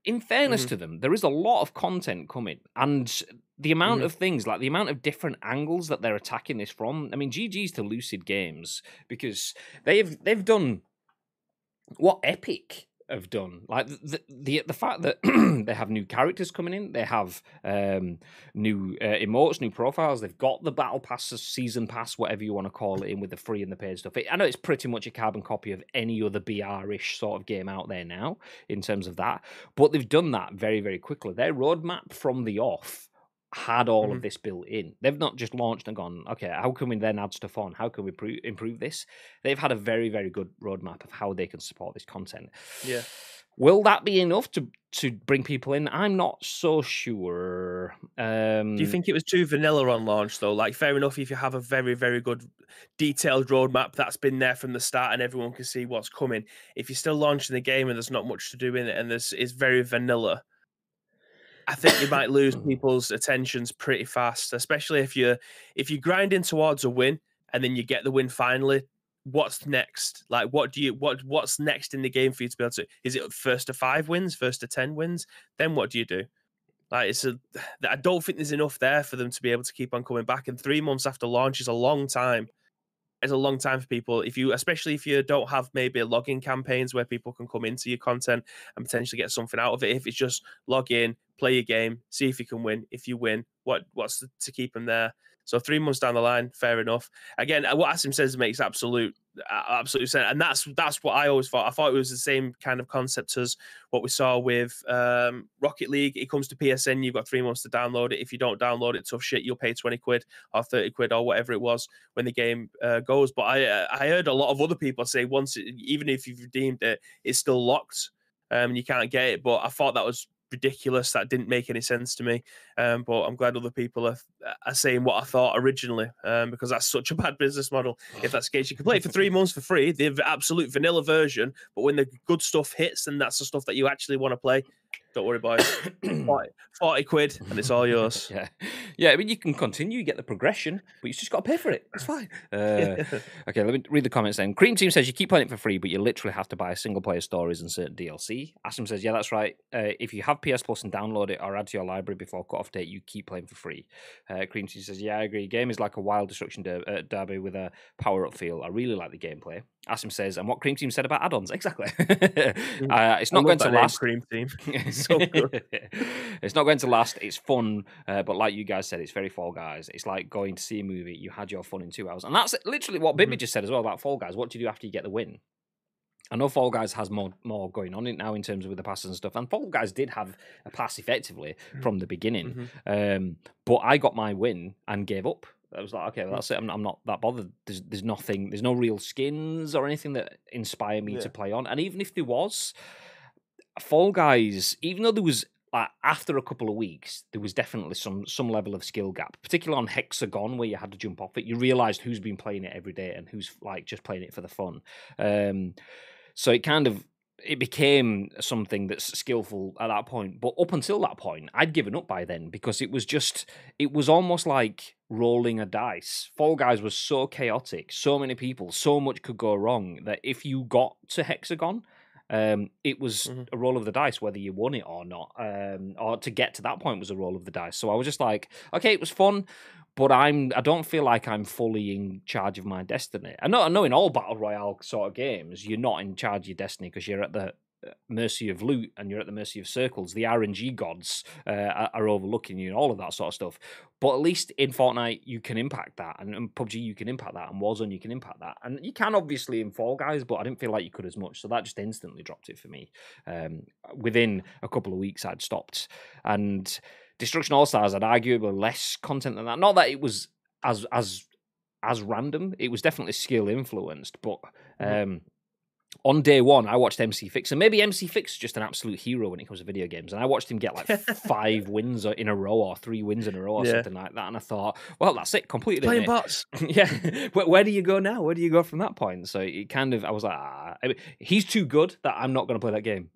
Speaker 1: In fairness to them, there is a lot of content coming, and the amount of things, like the amount of different angles that they're attacking this from. I mean, GG's to Lucid Games, because they've done what Epic have done, like the fact that they have new characters coming in, they have new emotes, new profiles, they've got the battle pass, season pass, whatever you want to call it, in with the free and the paid stuff. I know it's pretty much a carbon copy of any other BR-ish sort of game out there now in terms of that, but they've done that very, very quickly. Their roadmap from the off had all of this built in. They've not just launched and gone, okay, how can we then add stuff on? How can we improve this? They've had a very, very good roadmap of how they can support this content.
Speaker 2: Yeah.
Speaker 1: Will that be enough to bring people in? I'm not so sure.
Speaker 2: Do you think it was too vanilla on launch, though? Like, fair enough if you have a very, very good detailed roadmap that's been there from the start and everyone can see what's coming. If you're still launching the game and there's not much to do in it and it's very vanilla, I think you might lose people's attentions pretty fast, especially if you're grinding towards a win and then you get the win finally. What's next? Like, what's next in the game for you to be able to? Is it first to 5 wins, first to 10 wins? Then what do you do? Like, I don't think there's enough there for them to be able to keep on coming back. And 3 months after launch is a long time. It's a long time for people. Especially if you don't have maybe login campaigns where people can come into your content and potentially get something out of it. If it's just log in, play your game, see if you can win. If you win, what's to keep them there? So 3 months down the line, fair enough. Again, what Asim says makes absolute sense, and that's what I always thought. I thought it was the same kind of concept as what we saw with Rocket League. It comes to PSN, you've got 3 months to download it. If you don't download it, tough shit, you'll pay 20 quid or 30 quid or whatever it was when the game goes. But I heard a lot of other people say even if you've redeemed it, it's still locked and you can't get it. But I thought that was ridiculous. That didn't make any sense to me, but I'm glad other people are saying what I thought originally, because that's such a bad business model. If that's the case, you can play it for 3 months for free, the absolute vanilla version, but when the good stuff hits and that's the stuff that you actually want to play, Don't worry, boys. 40 quid, and it's all yours.
Speaker 1: Yeah. I mean, you can continue, you get the progression, but you just got to pay for it. It's fine. Okay, let me read the comments then. Cream Team says you keep playing it for free, but you literally have to buy single-player stories and certain DLC. Asim says, yeah, that's right. If you have PS Plus and download it or add to your library before cut-off date, you keep playing for free. Cream Team says, yeah, I agree. Game is like a wild destruction derby with a power-up feel. I really like the gameplay. Asim says, and what Cream Team said about add-ons. Exactly. It's not going to last.
Speaker 2: Cream Team. So good.
Speaker 1: It's not going to last. It's fun, but like you guys said, it's very Fall Guys. It's like going to see a movie. You had your fun in 2 hours, and that's literally what Bibby just said as well about Fall Guys. What do you do after you get the win? I know Fall Guys has more going on in it now in terms of with the passes and stuff, and Fall Guys did have a pass effectively from the beginning, but I got my win and gave up. I was like, okay, well, that's it. I'm not that bothered. There's nothing. There's no real skins or anything that inspire me to play on. And even if there was, Fall Guys, even though there was after a couple of weeks, there was definitely some level of skill gap, particularly on Hexagon where you had to jump off it. You realised who's been playing it every day and who's like just playing it for the fun. So it became something that's skillful at that point. But up until that point, I'd given up by then because it was almost like rolling a dice. Fall Guys was so chaotic, so many people, so much could go wrong that if you got to Hexagon, it was a roll of the dice whether you won it or not. Or to get to that point was a roll of the dice. So I was just like, okay, it was fun, but I don't feel like I'm fully in charge of my destiny. I know in all battle royale sort of games, you're not in charge of your destiny because you're at the mercy of loot and you're at the mercy of circles. The RNG gods are overlooking you and all of that sort of stuff. But at least in Fortnite, you can impact that, and in PUBG, you can impact that, and Warzone, you can impact that. And you can obviously in Fall Guys, but I didn't feel like you could as much. So that just instantly dropped it for me. Within a couple of weeks, I'd stopped. And Destruction All-Stars had arguably less content than that. Not that it was as random. It was definitely skill influenced, but on day one, I watched MC Fix, and maybe MC Fix is just an absolute hero when it comes to video games. And I watched him get like 5 wins in a row or 3 wins in a row or something like that. And I thought, well, that's it, completed
Speaker 2: playing bots.
Speaker 1: Yeah, where do you go now? Where do you go from that point? So it I was like, he's too good that I'm not going to play that game.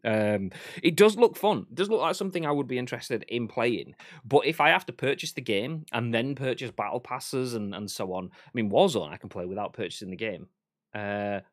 Speaker 1: It does look fun. It does look like something I would be interested in playing. But if I have to purchase the game and then purchase battle passes and so on, I mean, Warzone I can play without purchasing the game.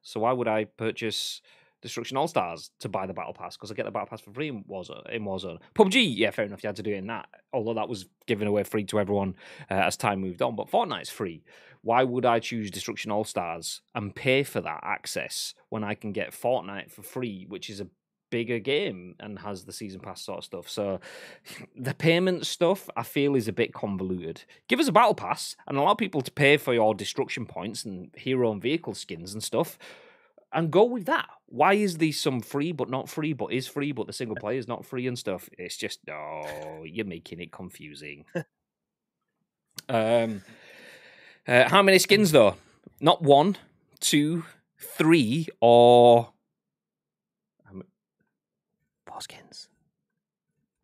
Speaker 1: So why would I purchase Destruction All-Stars to buy the Battle Pass? Because I get the Battle Pass for free in Warzone. PUBG, yeah, fair enough, you had to do it in that. Although that was given away free to everyone as time moved on. But Fortnite's free. Why would I choose Destruction All-Stars and pay for that access when I can get Fortnite for free, which is a bigger game and has the season pass sort of stuff? So the payment stuff I feel is a bit convoluted. Give us a battle pass and allow people to pay for your destruction points and hero and vehicle skins and stuff and go with that. Why is there some free but not free but is free but the single player is not free and stuff? It's just, you're making it confusing. How many skins though? Not 1, 2, 3 or 4 skins.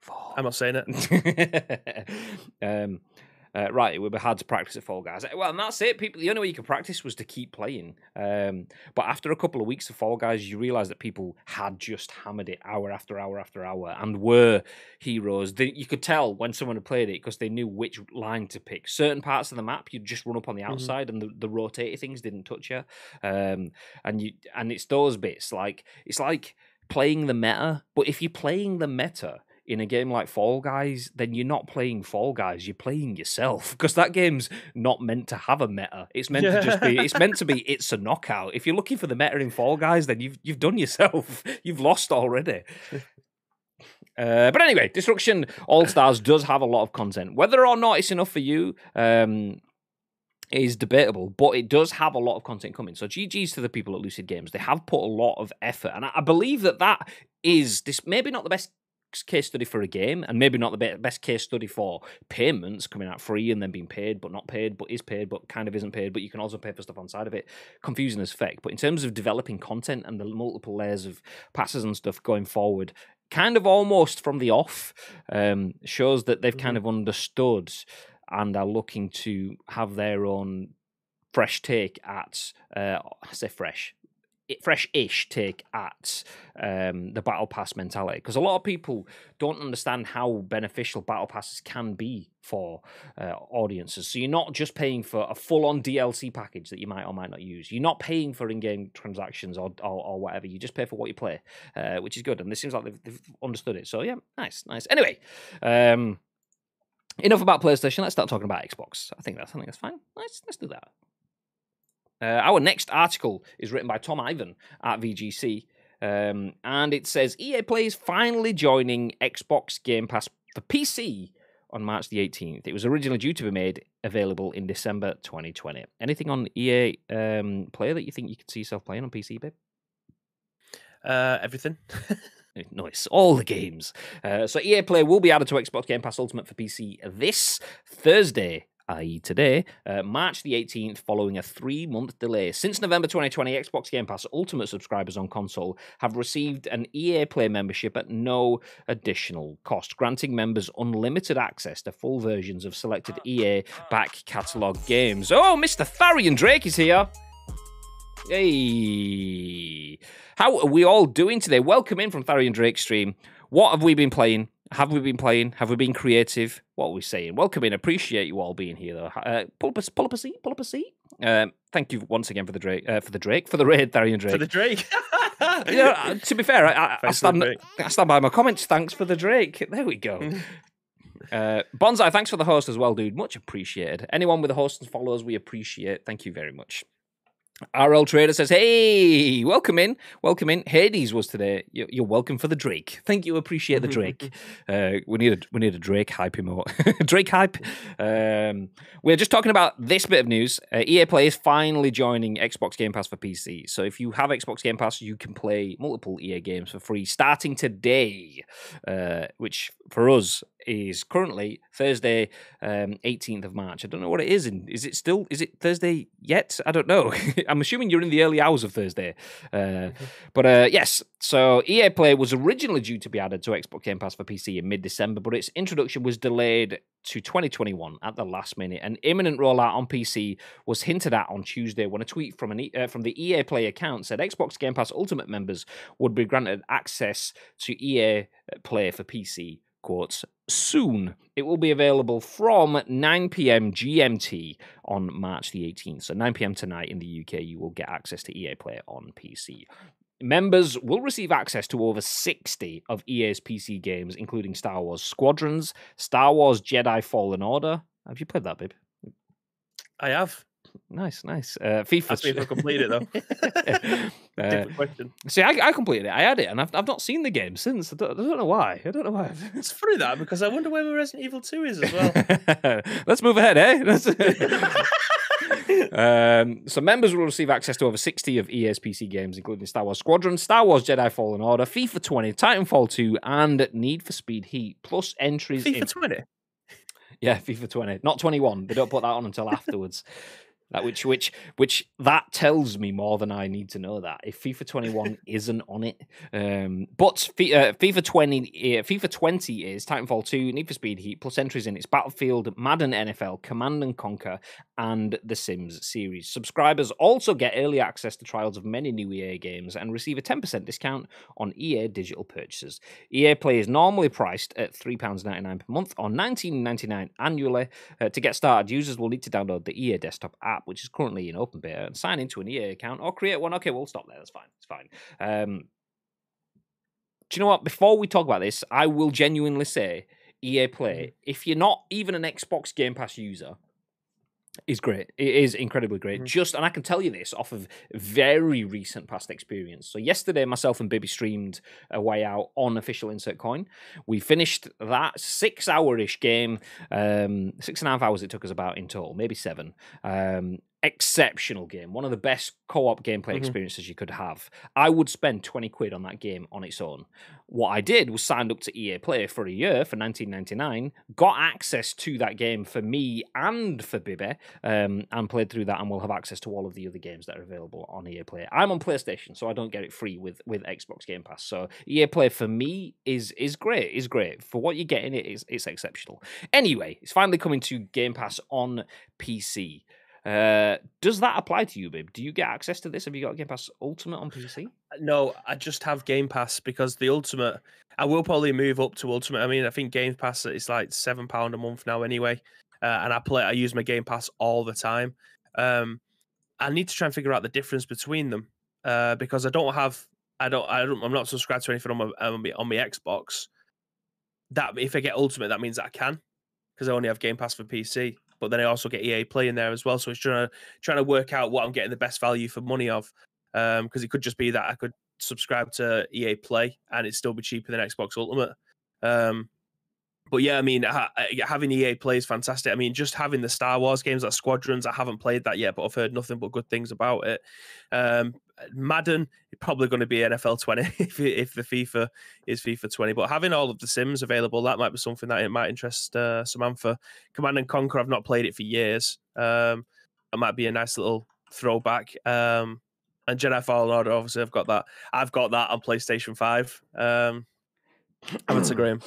Speaker 1: 4.
Speaker 2: I'm not saying it.
Speaker 1: Right, it would be hard to practice at Fall Guys. Well, and that's it. People, the only way you could practice was to keep playing. But after a couple of weeks of Fall Guys, you realise that people had just hammered it hour after hour after hour and were heroes. You could tell when someone had played it because they knew which line to pick. Certain parts of the map, you'd just run up on the outside and the rotating things didn't touch you. And it's those bits. It's like playing the meta, but if you're playing the meta in a game like Fall Guys, then you're not playing Fall Guys, you're playing yourself, because that game's not meant to have a meta. It's meant to just be, it's meant to be, it's a knockout. If you're looking for the meta in Fall Guys, then you've done yourself. You've lost already. But anyway, Destruction All-Stars does have a lot of content. Whether or not it's enough for you is debatable, but it does have a lot of content coming. So GG's to the people at Lucid Games. They have put a lot of effort, and I believe that is this maybe not the best case study for a game, and maybe not the best case study for payments coming out free and then being paid, but not paid, but is paid, but kind of isn't paid, but you can also pay for stuff on side of it. Confusing as feck. But in terms of developing content and the multiple layers of passes and stuff going forward, kind of almost from the off, shows that they've kind of understood and are looking to have their own fresh take at, I say fresh, fresh-ish take at the Battle Pass mentality, because a lot of people don't understand how beneficial Battle Passes can be for audiences. So you're not just paying for a full-on DLC package that you might or might not use. You're not paying for in-game transactions or whatever. You just pay for what you play, which is good. And this seems like they've understood it. So yeah, nice. Anyway, enough about PlayStation. Let's start talking about Xbox. I think that's fine. Let's do that. Our next article is written by Tom Ivan at VGC, and it says EA Play is finally joining Xbox Game Pass for PC on March the 18th. It was originally due to be made available in December 2020. Anything on EA Play that you think you could see yourself playing on PC, babe?
Speaker 2: Everything.
Speaker 1: Nice. All the games. So EA Play will be added to Xbox Game Pass Ultimate for PC this Thursday, i.e. today, March the 18th, following a 3-month delay. Since November 2020, Xbox Game Pass Ultimate subscribers on console have received an EA Play membership at no additional cost, granting members unlimited access to full versions of selected EA back catalogue games. Oh, Mr. Tharian Drake is here. Hey. How are we all doing today? Welcome in from Tharian Drake's stream. What have we been playing? Have we been playing? Have we been creative? What are we saying? Welcome in. Appreciate you all being here, though. Pull up a seat. Thank you once again for the raid, Tharian Drake.
Speaker 2: For the Drake.
Speaker 1: To be fair, I stand by my comments. Thanks for the Drake. There we go. Bonsai, thanks for the host as well, dude. Much appreciated. Anyone with a host and followers, we appreciate. Thank you very much. RL Trader says, hey, welcome in. Hades was today. You're welcome for the Drake. Thank you, appreciate the Drake. We need a Drake hype emote. Drake hype. We're just talking about this bit of news. EA Play is finally joining Xbox Game Pass for PC. So if you have Xbox Game Pass, you can play multiple EA games for free starting today, which for us is currently Thursday, 18th of March. I don't know what it is. Is it Thursday yet? I don't know. I'm assuming you're in the early hours of Thursday. But yes, so EA Play was originally due to be added to Xbox Game Pass for PC in mid-December, but its introduction was delayed to 2021 at the last minute. An imminent rollout on PC was hinted at on Tuesday when a tweet from the EA Play account said Xbox Game Pass Ultimate members would be granted access to EA Play for PC, quotes, soon. It will be available from 9 p.m. GMT on March the 18th. So 9 p.m. tonight in the UK, you will get access to EA Play on PC. Members will receive access to over 60 of EA's PC games, including Star Wars Squadrons, Star Wars Jedi Fallen Order. Have you played that, babe?
Speaker 2: I have.
Speaker 1: Nice. FIFA.
Speaker 2: Ask me if I completed it, though. Different question.
Speaker 1: See, I completed it. I had it, and I've not seen the game since. I don't know why.
Speaker 2: It's funny that, because I wonder where Resident Evil 2 is as well.
Speaker 1: Let's move ahead, eh? So members will receive access to over 60 of EA's PC games, including Star Wars Squadron, Star Wars Jedi Fallen Order, FIFA 20, Titanfall 2, and Need for Speed Heat, plus entries
Speaker 2: FIFA 20?
Speaker 1: Yeah, FIFA 20. Not 21. They don't put that on until afterwards. That which that tells me more than I need to know that if FIFA 21 isn't on it. But FIFA 20 is Titanfall 2, Need for Speed Heat, plus entries in its Battlefield, Madden NFL, Command and Conquer, and The Sims series. Subscribers also get early access to trials of many new EA games and receive a 10% discount on EA digital purchases. EA Play is normally priced at £3.99 per month or $19.99 annually. To get started, users will need to download the EA desktop app, which is currently in open beta, and sign into an EA account or create one. Okay, we'll stop there. That's fine. It's fine. Do you know what? Before we talk about this, I will genuinely say EA Play, if you're not even an Xbox Game Pass user, is great. It is incredibly great. And I can tell you this off of very recent past experience. So yesterday, myself and Bibby streamed A Way Out on Official Insert Coin. We finished that 6-hour-ish game. 6.5 hours it took us about in total, maybe 7. Exceptional game. One of the best co-op gameplay experiences you could have. I would spend 20 quid on that game on its own. What I did was signed up to EA Play for a year for $19.99, got access to that game for me and for Bibby, and played through that, and we'll have access to all of the other games that are available on EA Play. I'm on PlayStation, so I don't get it free with Xbox Game Pass. So EA Play for me is great. Is great. For what you get in it, it's exceptional. Anyway, it's finally coming to Game Pass on PC. Does that apply to you, babe? Do you get access to this? Have you got Game Pass Ultimate on PC?
Speaker 2: No, I just have Game Pass because the Ultimate. I will probably move up to Ultimate. I mean, I think Game Pass is like £7 a month now anyway, and I use my Game Pass all the time. I need to try and figure out the difference between them because I'm not subscribed to anything on my Xbox. That if I get Ultimate, that means that I can because I only have Game Pass for PC. But then I also get EA Play in there as well. So it's trying to work out what I'm getting the best value for money of. Because it could just be that I could subscribe to EA Play and it'd still be cheaper than Xbox Ultimate. But yeah, I mean, having EA Play is fantastic. I mean, just having the Star Wars games like Squadrons, I haven't played that yet, but I've heard nothing but good things about it. Madden, probably going to be NFL 20 if the FIFA is FIFA 20. But having all of the Sims available, that might be something that it might interest Samantha. Command and Conquer, I've not played it for years. It might be a nice little throwback. And Jedi Fallen Order, obviously, I've got that. I've got that on PlayStation 5. Amateur Graham.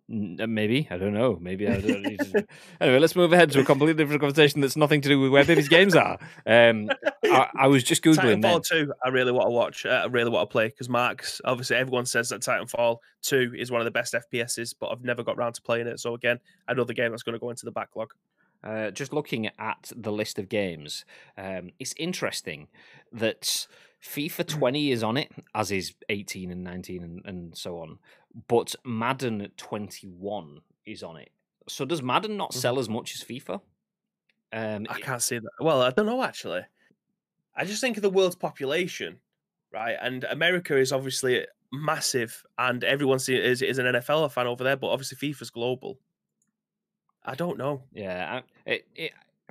Speaker 1: Maybe. I don't know. Maybe I don't need to... Anyway, let's move ahead to a completely different conversation that's nothing to do with where baby's games are. I was just Googling
Speaker 2: Titanfall 2, I really want to watch. I really want to play because Mark's, obviously, everyone says that Titanfall 2 is one of the best FPSs, but I've never got around to playing it. So, again, another game that's going to go into the backlog.
Speaker 1: Just looking at the list of games, it's interesting that FIFA 20 is on it, as is 18 and 19 and so on. But Madden 21 is on it. So does Madden not sell as much as FIFA?
Speaker 2: I can't see that. Well, I don't know, actually. I just think of the world's population, right? And America is obviously massive, and everyone is an NFL fan over there, but obviously FIFA's global. I don't know.
Speaker 1: Yeah,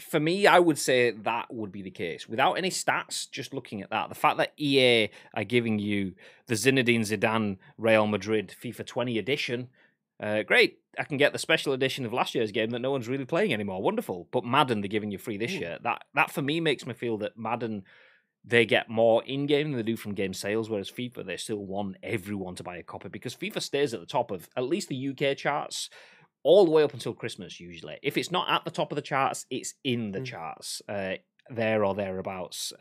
Speaker 1: for me, I would say that would be the case. Without any stats, just looking at that, the fact that EA are giving you the Zinedine Zidane Real Madrid FIFA 20 edition, great. I can get the special edition of last year's game that no one's really playing anymore. Wonderful. But Madden, they're giving you free this year. That for me makes me feel that Madden, they get more in-game than they do from game sales, whereas FIFA, they still want everyone to buy a copy because FIFA stays at the top of at least the UK charts all the way up until Christmas, usually. If it's not at the top of the charts, it's in the charts, there or thereabouts.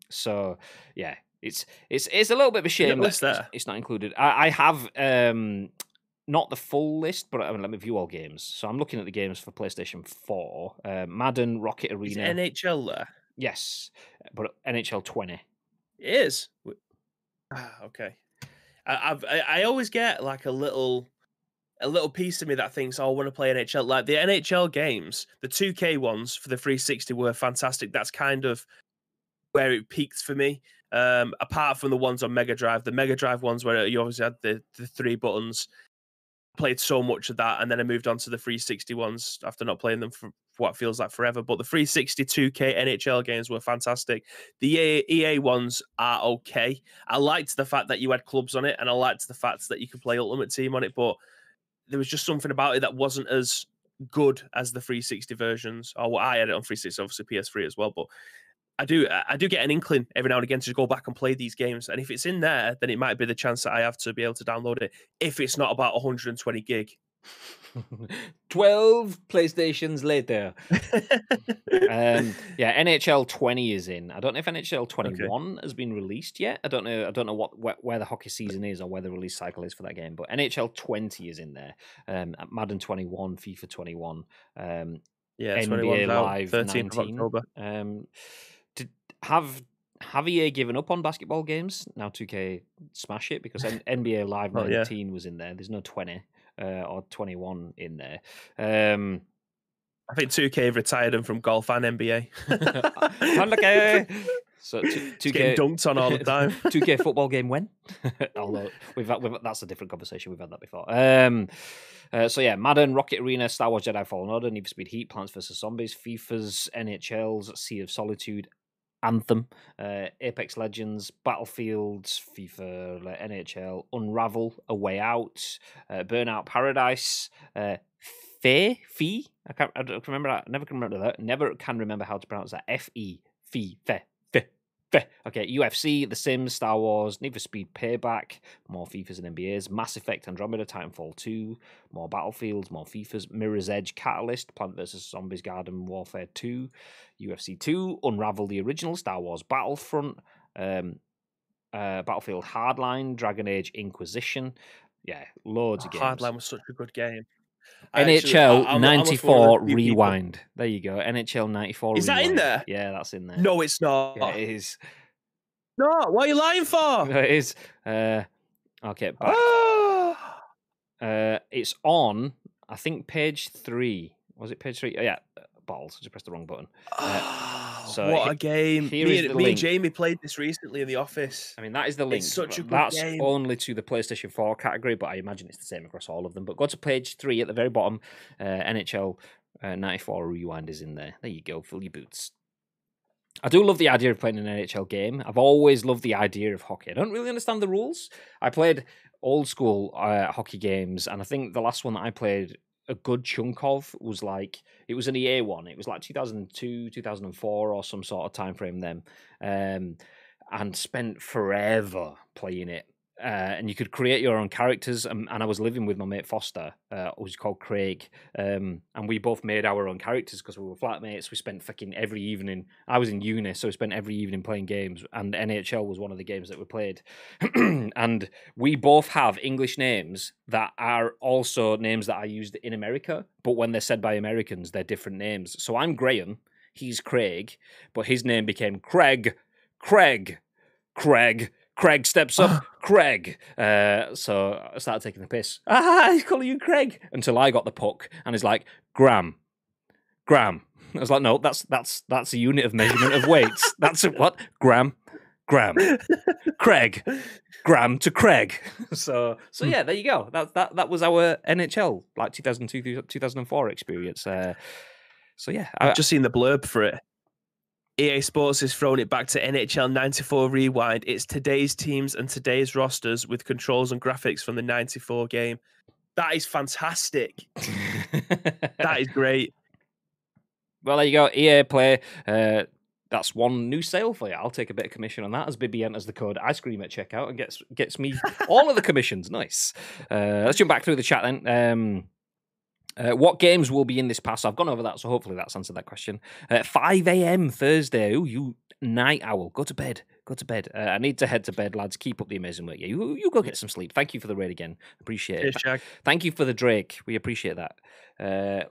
Speaker 1: So, yeah, it's a little bit of a shame that it's not included. I have not the full list, but let me view all games. So I'm looking at the games for PlayStation 4. Madden, Rocket Arena.
Speaker 2: Is NHL there?
Speaker 1: Yes, but NHL 20.
Speaker 2: It is? Okay. I always get like a little piece of me that thinks, oh, I want to play NHL. Like the NHL games, the 2K ones for the 360 were fantastic. That's kind of where it peaked for me. Apart from the ones on Mega Drive, the Mega Drive ones where you obviously had the 3 buttons. Played so much of that, and then I moved on to the 360 ones after not playing them for what feels like forever. But the 360 2K NHL games were fantastic. The EA ones are okay. I liked the fact that you had clubs on it, and I liked the fact that you could play Ultimate Team on it, but there was just something about it that wasn't as good as the 360 versions. Oh, well, I had it on 360, obviously PS3 as well, but I do get an inkling every now and again to go back and play these games. And if it's in there, then it might be the chance that I have to be able to download it if it's not about 120 gig.
Speaker 1: 12 PlayStations later. Yeah, NHL 20 is in. I don't know if NHL 21 has been released yet. I don't know where the hockey season is or where the release cycle is for that game. But NHL 20 is in there. Madden 21, FIFA 21.
Speaker 2: Yeah,
Speaker 1: NBA Live
Speaker 2: 13th
Speaker 1: 19.
Speaker 2: of October.
Speaker 1: Have EA given up on basketball games? Now 2K smash it because NBA Live 19 was in there. There's no 20 or 21 in there.
Speaker 2: I think 2K retired them from golf and NBA.
Speaker 1: So 2K
Speaker 2: getting dunked on all the time.
Speaker 1: 2K football game when? Although that's a different conversation. We've had that before. So yeah, Madden, Rocket Arena, Star Wars Jedi Fallen Order, Need for Speed Heat, Plants vs Zombies, FIFA's, NHL's, Sea of Solitude, Anthem, Apex Legends, Battlefields, FIFA, NHL, Unravel, A Way Out, Burnout Paradise, Fee. I don't remember that. Never can remember that. Never can remember how to pronounce that. Fe. Okay, UFC, The Sims, Star Wars, Need for Speed Payback, more FIFAs and NBAs, Mass Effect, Andromeda, Titanfall 2, more Battlefields, more FIFAs, Mirror's Edge, Catalyst, Plant vs. Zombies Garden Warfare 2, UFC 2, Unravel the Original, Star Wars Battlefront, Battlefield Hardline, Dragon Age Inquisition. Yeah, loads of games.
Speaker 2: Hardline was such a good game.
Speaker 1: NHL 94 Rewind. There you go. NHL 94
Speaker 2: Is
Speaker 1: Rewind.
Speaker 2: That in there?
Speaker 1: Yeah, that's in there.
Speaker 2: No, it's not.
Speaker 1: Yeah, it is.
Speaker 2: No, what are you lying for?
Speaker 1: No, it is. Okay, back. It's on, I think, page 3. Was it page 3? Oh, yeah, balls. I just pressed the wrong button.
Speaker 2: So what a game. Me and Jamie played this recently in the office.
Speaker 1: I mean, that is the link.
Speaker 2: It's such a good
Speaker 1: That's
Speaker 2: game.
Speaker 1: only to the PlayStation 4 category, but I imagine it's the same across all of them. But go to page 3 at the very bottom. NHL 94 Rewind is in there. There you go. Fill your boots. I do love the idea of playing an NHL game. I've always loved the idea of hockey. I don't really understand the rules. I played old school hockey games, and I think the last one that I played a good chunk of was like, it was an EA one. It was like 2002, 2004 or some sort of time frame then, and spent forever playing it. And you could create your own characters, and I was living with my mate Foster, who's called Craig, and we both made our own characters because we were flatmates. We spent fucking every evening. I was in uni, so we spent every evening playing games, and NHL was one of the games that we played. And we both have English names that are also names that I used in America, but when they're said by Americans, they're different names. So I'm Graham, he's Craig, but his name became Craig. Craig steps up, Craig. So I started taking the piss. He's calling you Craig. Until I got the puck, and he's like, Graham. I was like, no, that's a unit of measurement of weights. That's what? Graham. Craig. Graham to Craig. So yeah, there you go. That was our NHL, like 2002, 2004 experience. So yeah.
Speaker 2: I've just seen the blurb for it. EA Sports is throwing it back to NHL 94 Rewind. It's today's teams and today's rosters with controls and graphics from the 94 game. That is fantastic. That is great.
Speaker 1: Well, there you go. EA Play. That's one new sale for you. I'll take a bit of commission on that as Bibby enters the code ice cream at checkout and gets me all of the commissions. Nice. Let's jump back through the chat then. What games will be in this pass? I've gone over that, so hopefully that's answered that question. 5 a.m. Thursday. Ooh, you night owl. Go to bed. I need to head to bed, lads. Keep up the amazing work. Yeah, you go get some sleep. Thank you for the raid again. Appreciate it.
Speaker 2: Cheers,
Speaker 1: Thank you for the Drake. We appreciate that.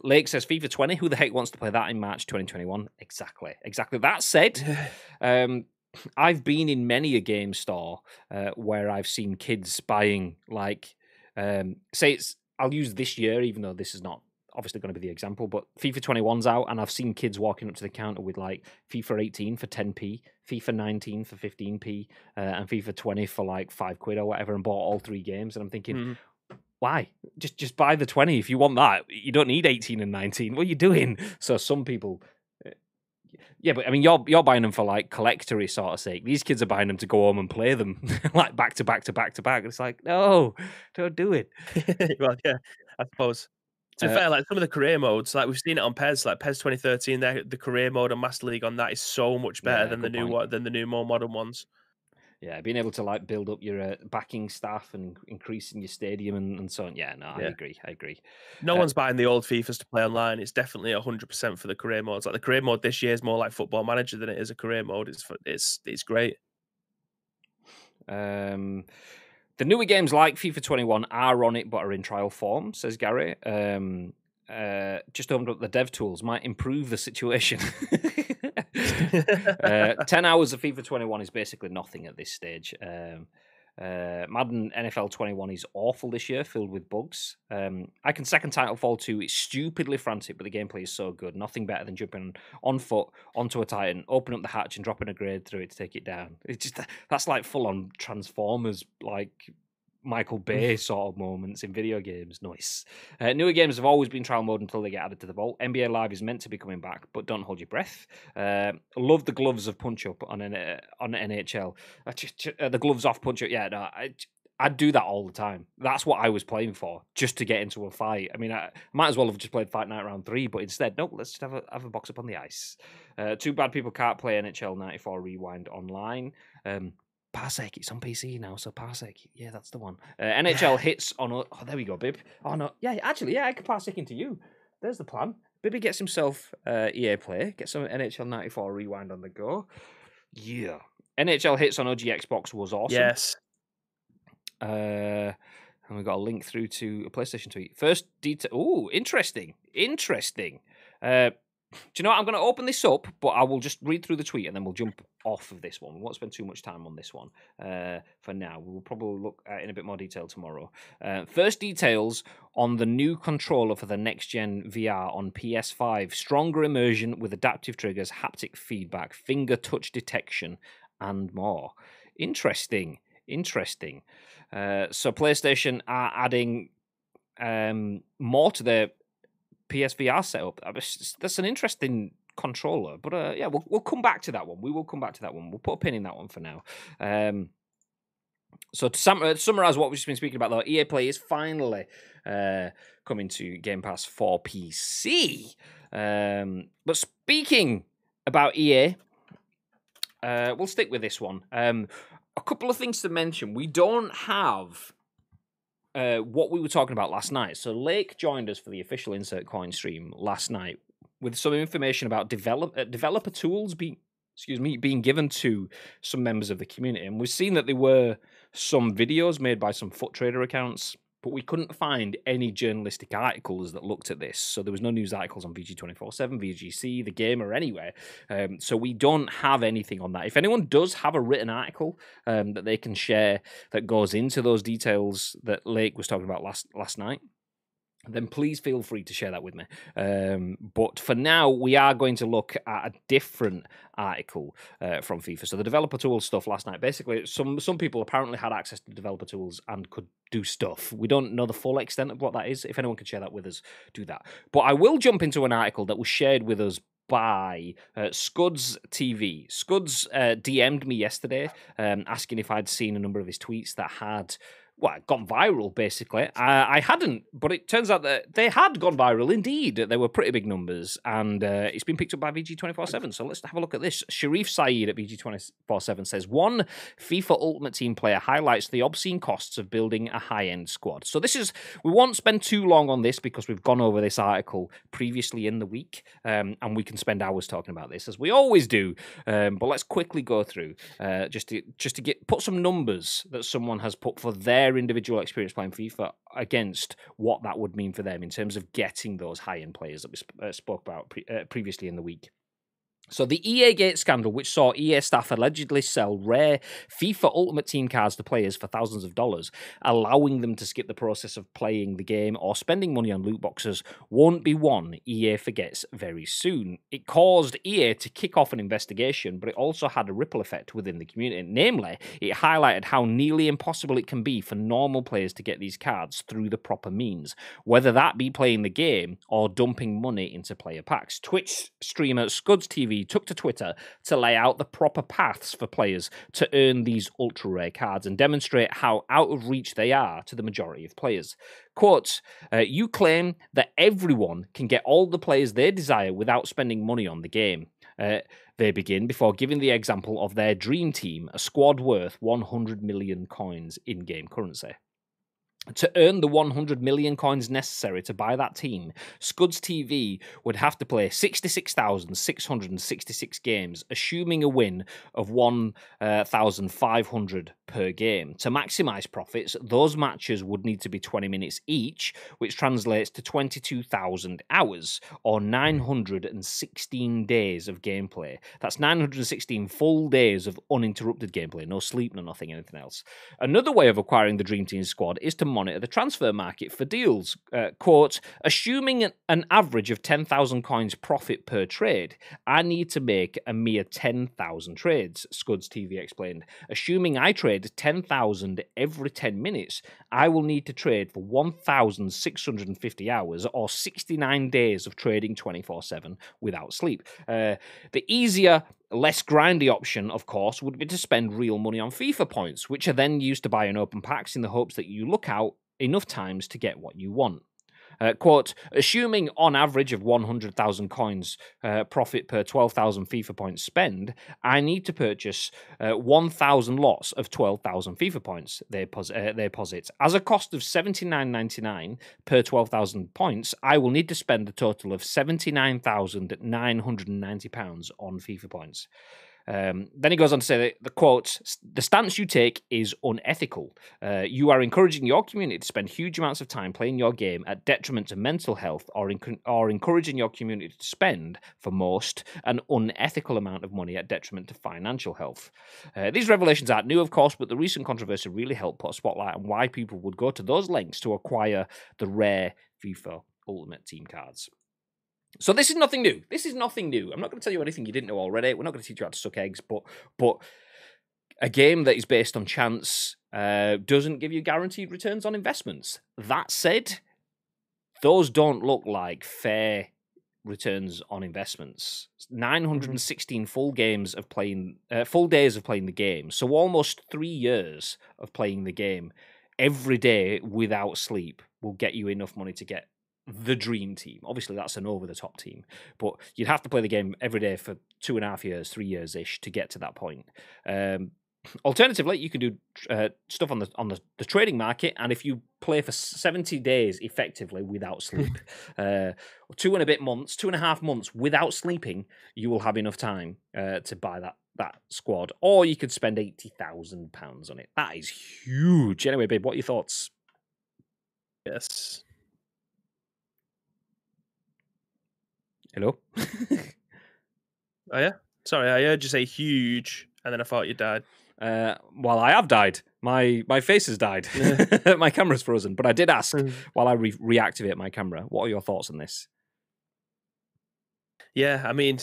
Speaker 1: Lake says FIFA 20. Who the heck wants to play that in March 2021? Exactly. That said, I've been in many a game store where I've seen kids buying, like, I'll use this year, even though this is not obviously going to be the example, but FIFA 21's out, and I've seen kids walking up to the counter with like FIFA 18 for 10p, FIFA 19 for 15p, and FIFA 20 for like £5 or whatever, and bought all 3 games. And I'm thinking, why? Just buy the 20 if you want that. You don't need 18 and 19. What are you doing? So some people... Yeah, but I mean, you're buying them for like collectory sort of sake. These kids are buying them to go home and play them like back to back. It's like, no, don't do it.
Speaker 2: Well, yeah, I suppose. To be fair, like some of the career modes, like we've seen it on PES, like PES 2013, the career mode and Master League on that is so much better than the new more modern ones.
Speaker 1: Yeah, being able to like build up your backing staff and increasing your stadium and so on. Yeah, no, I agree.
Speaker 2: No one's buying the old FIFAs to play online. It's definitely 100% for the career modes. Like the career mode this year is more like Football Manager than it is a career mode. It's great.
Speaker 1: The newer games like FIFA 21 are on it, but are in trial form, says Gary. Just opened up the dev tools, might improve the situation. 10 hours of FIFA 21 is basically nothing at this stage. Madden NFL 21 is awful this year, filled with bugs. I can second Titanfall 2. It's stupidly frantic, but the gameplay is so good. Nothing better than jumping on foot onto a Titan, open up the hatch and dropping a grenade through it to take it down. It's just that's like full on Transformers, like Michael Bay sort of moments in video games. Nice. Newer games have always been trial mode until they get added to the vault. NBA Live is meant to be coming back, but don't hold your breath. Love the gloves of Punch Up on NHL. The gloves off Punch Up. Yeah, no, I'd do that all the time. That's what I was playing for, just to get into a fight. I mean, I might as well have just played Fight Night Round 3, but instead, nope, let's just have a box up on the ice. Too bad people can't play NHL 94 Rewind online. Parsec, it's on PC now, so Parsec, yeah, that's the one. NHL hits on... Oh, there we go, Bib. Oh, no, yeah, actually, yeah, I could Parsec into you. There's the plan. Bibby gets himself EA Play, gets some NHL 94 Rewind on the go. Yeah. NHL hits on OG Xbox was awesome.
Speaker 2: Yes.
Speaker 1: And we got a link through to a PlayStation tweet. First detail. Oh, interesting. Do you know what? I'm going to open this up, but I will just read through the tweet and then we'll jump off of this one. We won't spend too much time on this one for now. We'll probably look at it in a bit more detail tomorrow. First details on the new controller for the next-gen VR on PS5. Stronger immersion with adaptive triggers, haptic feedback, finger touch detection, and more. Interesting. So PlayStation are adding more to their PSVR setup. That's an interesting controller, but yeah, we'll come back to that one. We will come back to that one. We'll put a pin in that one for now. So to summarize what we've just been speaking about, though, EA Play is finally coming to Game Pass for PC. But speaking about EA, we'll stick with this one. A couple of things to mention. We don't have what we were talking about last night. So Lake joined us for the official Insert Coin stream last night with some information about developer tools being given to some members of the community. And we've seen that there were some videos made by some foot trader accounts, but we couldn't find any journalistic articles that looked at this. So there was no news articles on VG247, VGC, The Gamer, anywhere. So we don't have anything on that. If anyone does have a written article that they can share that goes into those details that Lake was talking about last night, then please feel free to share that with me. But for now, we are going to look at a different article from FIFA. So the developer tools stuff last night, basically, some people apparently had access to developer tools and could do stuff. We don't know the full extent of what that is. If anyone could share that with us, do that. But I will jump into an article that was shared with us by Scuds TV. Scuds DM'd me yesterday asking if I'd seen a number of his tweets that had gone viral, basically. I hadn't, but it turns out that they had gone viral indeed. They were pretty big numbers, and it's been picked up by VG247. So let's have a look at this. Sharif Saeed at VG247 says, one FIFA Ultimate Team player highlights the obscene costs of building a high-end squad. So we won't spend too long on this because we've gone over this article previously in the week, and we can spend hours talking about this, as we always do. But let's quickly go through, just to put some numbers that someone has put for their individual experience playing FIFA against what that would mean for them in terms of getting those high-end players that we spoke about previously in the week. So the EA Gate scandal, which saw EA staff allegedly sell rare FIFA Ultimate Team cards to players for thousands of dollars, allowing them to skip the process of playing the game or spending money on loot boxes, won't be one EA forgets very soon. It caused EA to kick off an investigation, but it also had a ripple effect within the community. Namely, it highlighted how nearly impossible it can be for normal players to get these cards through the proper means, whether that be playing the game or dumping money into player packs. Twitch streamer Scuds TV took to Twitter to lay out the proper paths for players to earn these ultra rare cards and demonstrate how out of reach they are to the majority of players. Quote, you claim that everyone can get all the players they desire without spending money on the game. They begin before giving the example of their dream team, a squad worth 100 million coins in-game currency. To earn the 100 million coins necessary to buy that team, Scuds TV would have to play 66,666 games, assuming a win of 1,500 per game. To maximise profits, those matches would need to be 20 minutes each, which translates to 22,000 hours, or 916 days of gameplay. That's 916 full days of uninterrupted gameplay, no sleep, no nothing, anything else. Another way of acquiring the Dream Team squad is to monitor the transfer market for deals. Quote, assuming an average of 10,000 coins profit per trade, I need to make a mere 10,000 trades, Scuds TV explained. Assuming I trade trade 10,000 every 10 minutes, I will need to trade for 1,650 hours or 69 days of trading 24/7 without sleep. The easier, less grindy option, of course, would be to spend real money on FIFA points, which are then used to buy in open packs in the hopes that you look out enough times to get what you want. Quote, assuming on average of 100,000 coins profit per 12,000 FIFA points spend, I need to purchase 1,000 lots of 12,000 FIFA points, they posit. As a cost of $79.99 per 12,000 points, I will need to spend a total of £79,990 on FIFA points. Then he goes on to say that, the quote, the stance you take is unethical. You are encouraging your community to spend huge amounts of time playing your game at detriment to mental health, or encouraging your community to spend, for most, an unethical amount of money at detriment to financial health. These revelations aren't new, of course, but the recent controversy really helped put a spotlight on why people would go to those lengths to acquire the rare FIFA Ultimate Team cards. So this is nothing new. This is nothing new. I'm not going to tell you anything you didn't know already. We're not going to teach you how to suck eggs, but a game that is based on chance doesn't give you guaranteed returns on investments. That said, those don't look like fair returns on investments. 916 full days of playing the game. So almost 3 years of playing the game every day without sleep will get you enough money to get the dream team. Obviously, that's an over-the-top team, but you'd have to play the game every day for 2.5 years, 3 years-ish to get to that point. Alternatively, you can do stuff on the trading market, and if you play for 70 days effectively without sleep, 2.5 months without sleeping, you will have enough time to buy that squad. Or you could spend £80,000 on it. That is huge. Anyway, babe, what are your thoughts?
Speaker 2: Yes.
Speaker 1: Hello?
Speaker 2: Oh, yeah? Sorry, I heard you say huge, and then I thought you died.
Speaker 1: Well, I have died. My face has died. My camera's frozen. But I did ask, while I reactivate my camera, what are your thoughts on this?
Speaker 2: Yeah, I mean,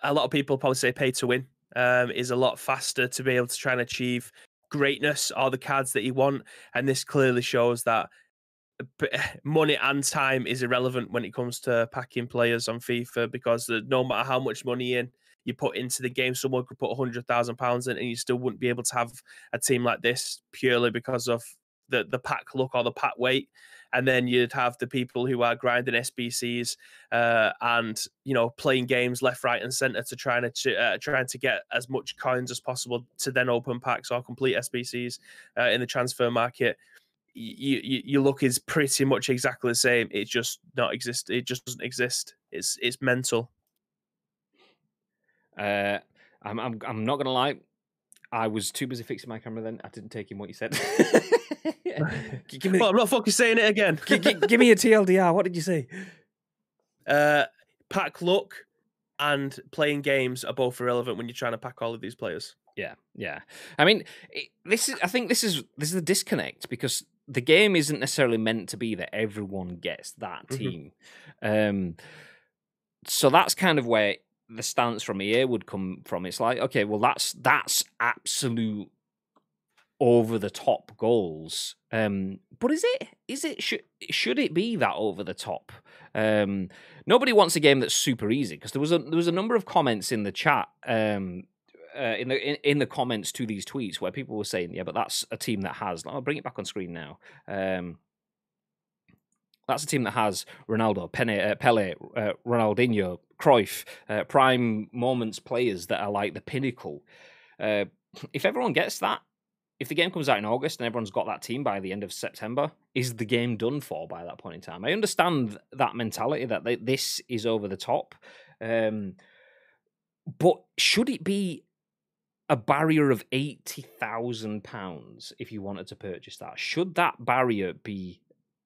Speaker 2: a lot of people probably say pay to win is a lot faster to be able to try and achieve greatness or the cards that you want. And this clearly shows that money and time is irrelevant when it comes to packing players on FIFA, because no matter how much money you put into the game, someone could put £100,000 in and you still wouldn't be able to have a team like this purely because of the pack look or the pack weight. And then you'd have the people who are grinding SBCs and playing games left, right, and center to trying to get as much coins as possible to then open packs or complete SBCs in the transfer market. Your look is pretty much exactly the same. It just not exist. It just doesn't exist. It's mental.
Speaker 1: I'm not gonna lie. I was too busy fixing my camera then. I didn't take in what you said.
Speaker 2: Well, I'm not fucking saying it again.
Speaker 1: Give me a TLDR. What did you say?
Speaker 2: Pack look and playing games are both irrelevant when you're trying to pack all of these players.
Speaker 1: Yeah. I mean, I think this is a disconnect, because the game isn't necessarily meant to be that everyone gets that team. So that's kind of where the stance from EA would come from. It's like, okay, well, that's absolute over the top goals. But should it be that over the top? Nobody wants a game that's super easy, because there was a number of comments in the chat. In the comments to these tweets where people were saying, yeah, but that's a team that has, I'll bring it back on screen now. That's a team that has Ronaldo, Pele, Ronaldinho, Cruyff, prime moments players that are like the pinnacle. If everyone gets that, if the game comes out in August and everyone's got that team by the end of September, is the game done for by that point in time? I understand that mentality that this is over the top. But should it be a barrier of £80,000 if you wanted to purchase that? Should that barrier be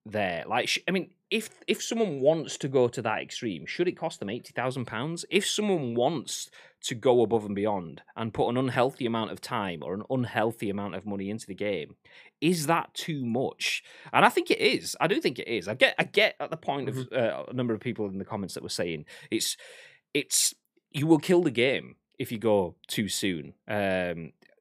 Speaker 1: there? Like, I mean, if someone wants to go to that extreme, should it cost them £80,000? If someone wants to go above and beyond and put an unhealthy amount of time or an unhealthy amount of money into the game, is that too much? And I think it is. I do think it is. I get at the point of a number of people in the comments that were saying it's you will kill the game if you go too soon.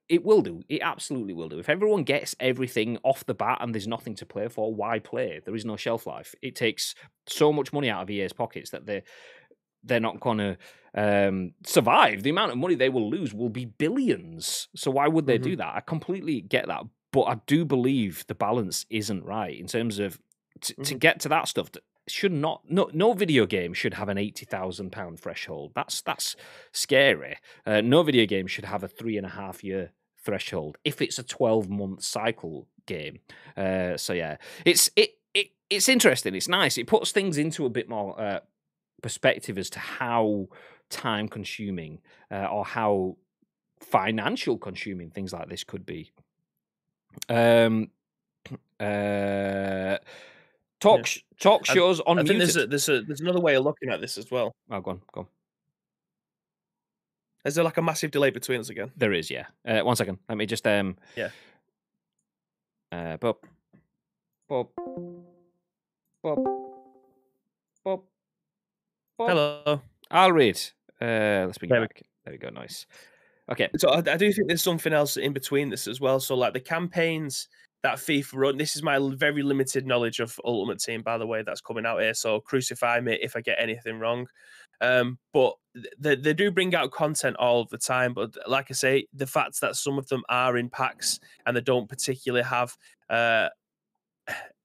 Speaker 1: it will do. It absolutely will do. If everyone gets everything off the bat and there's nothing to play for, why play? There is no shelf life. It takes so much money out of EA's pockets that they're not going to survive. The amount of money they will lose will be billions. So why would they do that? I completely get that. But I do believe the balance isn't right in terms of to get to that stuff. Should not no video game should have an £80,000 threshold. That's scary. No video game should have a 3.5 year threshold if it's a 12-month cycle game. So yeah, it's interesting. It's nice. It puts things into a bit more perspective as to how time consuming or how financial consuming things like this could be. Talk shows on.
Speaker 2: I think there's another way of looking at this as well.
Speaker 1: Oh, go on.
Speaker 2: Is there like a massive delay between us again?
Speaker 1: There is, yeah. 1 second. Let me just
Speaker 2: yeah.
Speaker 1: Bob.
Speaker 2: Hello.
Speaker 1: I'll read. Let's bring it back. There we go. Nice. Okay.
Speaker 2: So I do think there's something else in between this as well. So like the campaigns that FIFA run, this is my very limited knowledge of Ultimate Team, by the way, that's coming out here. So crucify me if I get anything wrong. But they do bring out content all of the time. But like I say, the fact that some of them are in packs and they don't particularly have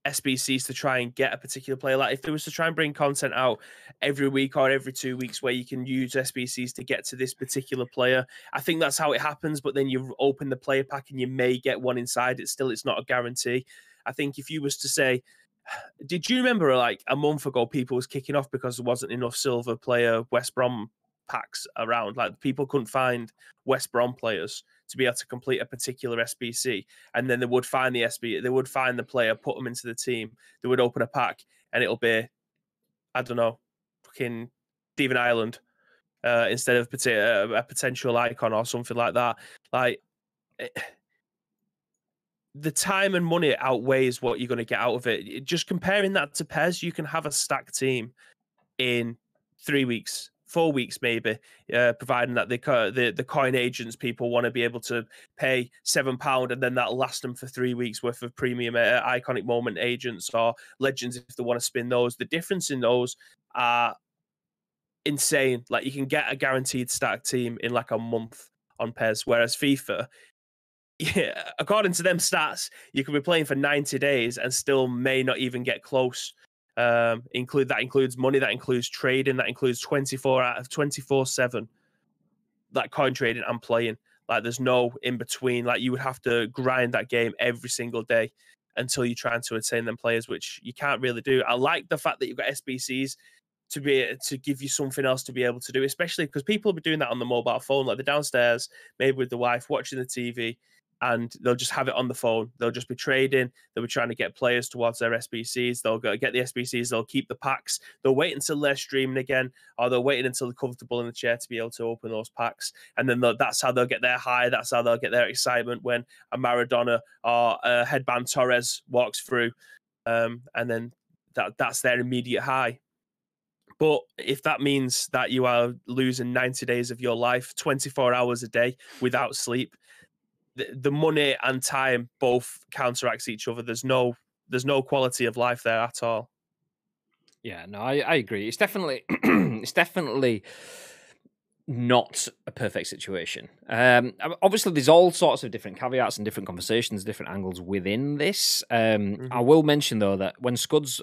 Speaker 2: SBCs to try and get a particular player. Like if there was to try and bring content out every week or every 2 weeks where you can use SBCs to get to this particular player, I think that's how it happens. But then you open the player pack and you may get one inside. It's not a guarantee. I think if you was to say, did you remember like a month ago, people was kicking off because there wasn't enough silver player West Brom packs around? Like people couldn't find West Brom players to be able to complete a particular SBC, and then they would find they would find the player, put them into the team, they would open a pack, and it'll be, I don't know, fucking Steven Ireland instead of a potential icon or something like that. Like the time and money outweighs what you're going to get out of it. Just comparing that to PES, you can have a stacked team in 3 weeks. 4 weeks maybe, providing that the coin agents people want to be able to pay £7 and then that'll last them for 3 weeks worth of premium iconic moment agents or legends if they want to spin those. The difference in those are insane. Like you can get a guaranteed stack team in like a month on PES, whereas FIFA, yeah, according to them stats, you could be playing for 90 days and still may not even get close. That includes money, that includes trading, that includes 24/7 that coin trading and playing. Like there's no in between. Like you would have to grind that game every single day until you're trying to attain them players, which you can't really do. I like the fact that you've got SBCs to give you something else to be able to do, especially because people will be doing that on the mobile phone, like they're downstairs, maybe with the wife watching the TV, and they'll just have it on the phone. They'll just be trading. They'll be trying to get players towards their SBCs. They'll go get the SBCs. They'll keep the packs. They'll wait until they're streaming again, or they'll wait until they're comfortable in the chair to be able to open those packs. And then that's how they'll get their high. That's how they'll get their excitement when a Maradona or a Headband Torres walks through. And then that's their immediate high. But if that means that you are losing 90 days of your life, 24 hours a day without sleep, the money and time both counteracts each other. There's no quality of life there at all.
Speaker 1: Yeah, no, I agree. It's definitely not a perfect situation. Obviously, there's all sorts of different caveats and different conversations, different angles within this. I will mention though that when Scuds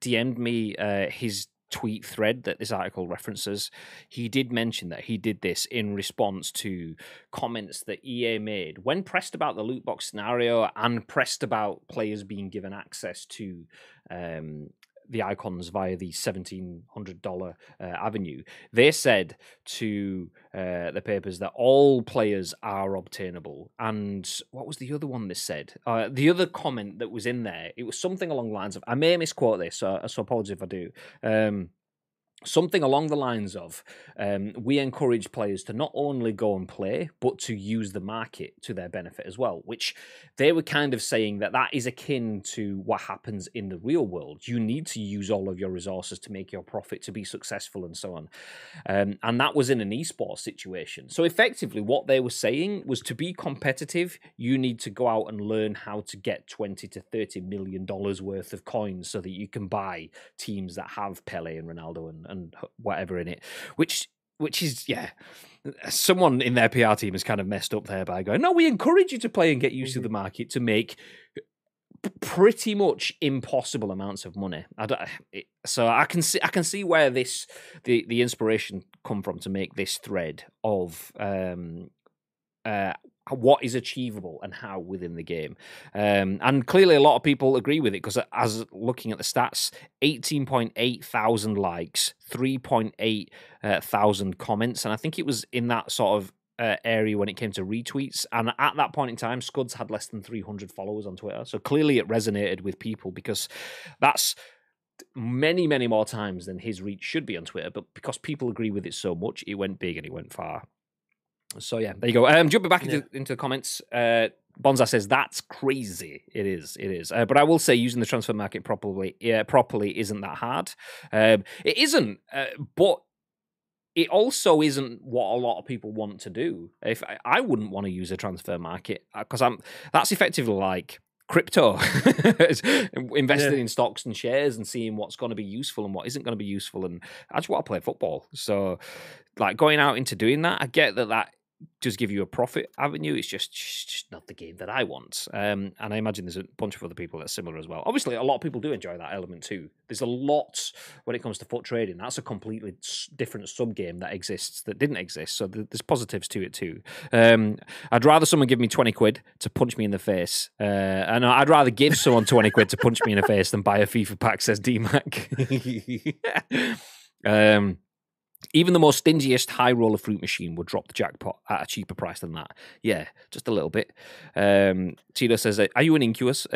Speaker 1: DM'd me his tweet thread that this article references, he did mention that he did this in response to comments that EA made when pressed about the loot box scenario and pressed about players being given access to the icons via the $1,700 avenue. They said to the papers that all players are obtainable. And what was the other one they said? The other comment that was in there, it was something along the lines of, I may misquote this, so apologies if I do. something along the lines of, we encourage players to not only go and play, but to use the market to their benefit as well, which they were kind of saying that is akin to what happens in the real world. You need to use all of your resources to make your profit, to be successful and so on. And that was in an esports situation. So effectively what they were saying was, to be competitive, you need to go out and learn how to get $20 to $30 million worth of coins so that you can buy teams that have Pele and Ronaldo and whatever in it, which is, yeah, someone in their PR team has kind of messed up there by going, no, we encourage you to play and get used to the market to make pretty much impossible amounts of money. So I can see where the inspiration come from to make this thread of what is achievable and how within the game. And clearly a lot of people agree with it, because as looking at the stats, 18.8 thousand likes, 3.8 thousand comments, and I think it was in that sort of area when it came to retweets. And at that point in time, Scuds had less than 300 followers on Twitter. So clearly it resonated with people, because that's many, many more times than his reach should be on Twitter. But because people agree with it so much, it went big and it went far. So yeah, there you go. Jumping back into the comments, Bonza says that's crazy. It is. But I will say, using the transfer market properly isn't that hard. It isn't, but it also isn't what a lot of people want to do. If I wouldn't want to use a transfer market, because that's effectively like crypto, investing in stocks and shares and seeing what's going to be useful and what isn't going to be useful. And I just want to play football. So, like, going out into doing that, I get that does give you a profit avenue. It's just not the game that I want. And I imagine there's a bunch of other people that are similar as well. Obviously, a lot of people do enjoy that element too. There's a lot when it comes to foot trading. That's a completely different sub-game that exists, that didn't exist. So there's positives to it too. I'd rather someone give me 20 quid to punch me in the face. And I'd rather give someone 20 quid to punch me in the face than buy a FIFA pack, says D-Mac. Even the most stingiest high roller fruit machine would drop the jackpot at a cheaper price than that. Yeah, just a little bit. Tito says, are you an Incubus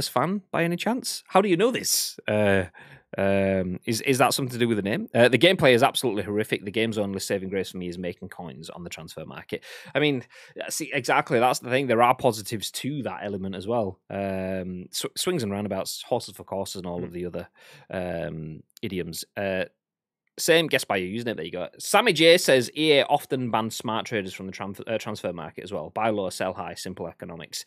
Speaker 1: fan by any chance? How do you know this? Is that something to do with the name? The gameplay is absolutely horrific. The game's only saving grace for me is making coins on the transfer market. I mean, see, exactly, that's the thing. There are positives to that element as well. Swings and roundabouts, horses for courses, and all of the other idioms. Same, guess by your username. There you go. Sammy J says EA often ban smart traders from the transfer market as well. Buy low, sell high, simple economics.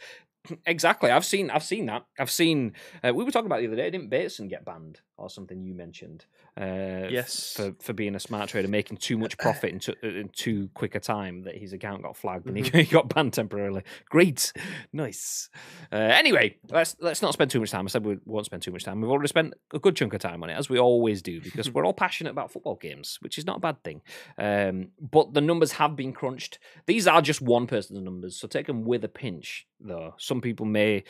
Speaker 1: Exactly. I've seen that. I've seen. We were talking about the other day. Didn't Bateson get banned or something? You mentioned.
Speaker 2: Yes.
Speaker 1: For being a smart trader, making too much profit in too quick a time that his account got flagged and he got banned temporarily. Great, nice. Anyway, let's not spend too much time. I said we won't spend too much time. We've already spent a good chunk of time on it, as we always do, because we're all passionate about football games, which is not a bad thing. But the numbers have been crunched. These are just one person's numbers, so take them with a pinch, though. Some people may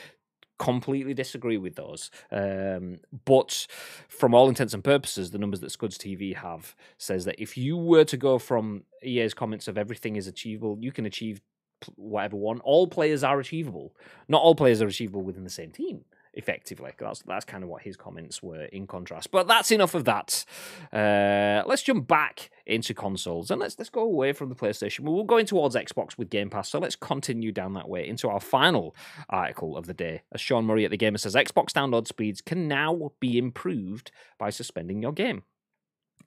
Speaker 1: completely disagree with those. But from all intents and purposes, the numbers that Scuds TV have says that if you were to go from EA's comments of everything is achievable, you can achieve whatever one. All players are achievable. Not all players are achievable within the same team. Effectively, that's kind of what his comments were in contrast. But that's enough of that. Let's jump back into consoles and let's go away from the PlayStation. We'll go in towards Xbox with Game Pass. So let's continue down that way into our final article of the day. As Sean Murray at The Gamer says, Xbox download speeds can now be improved by suspending your game.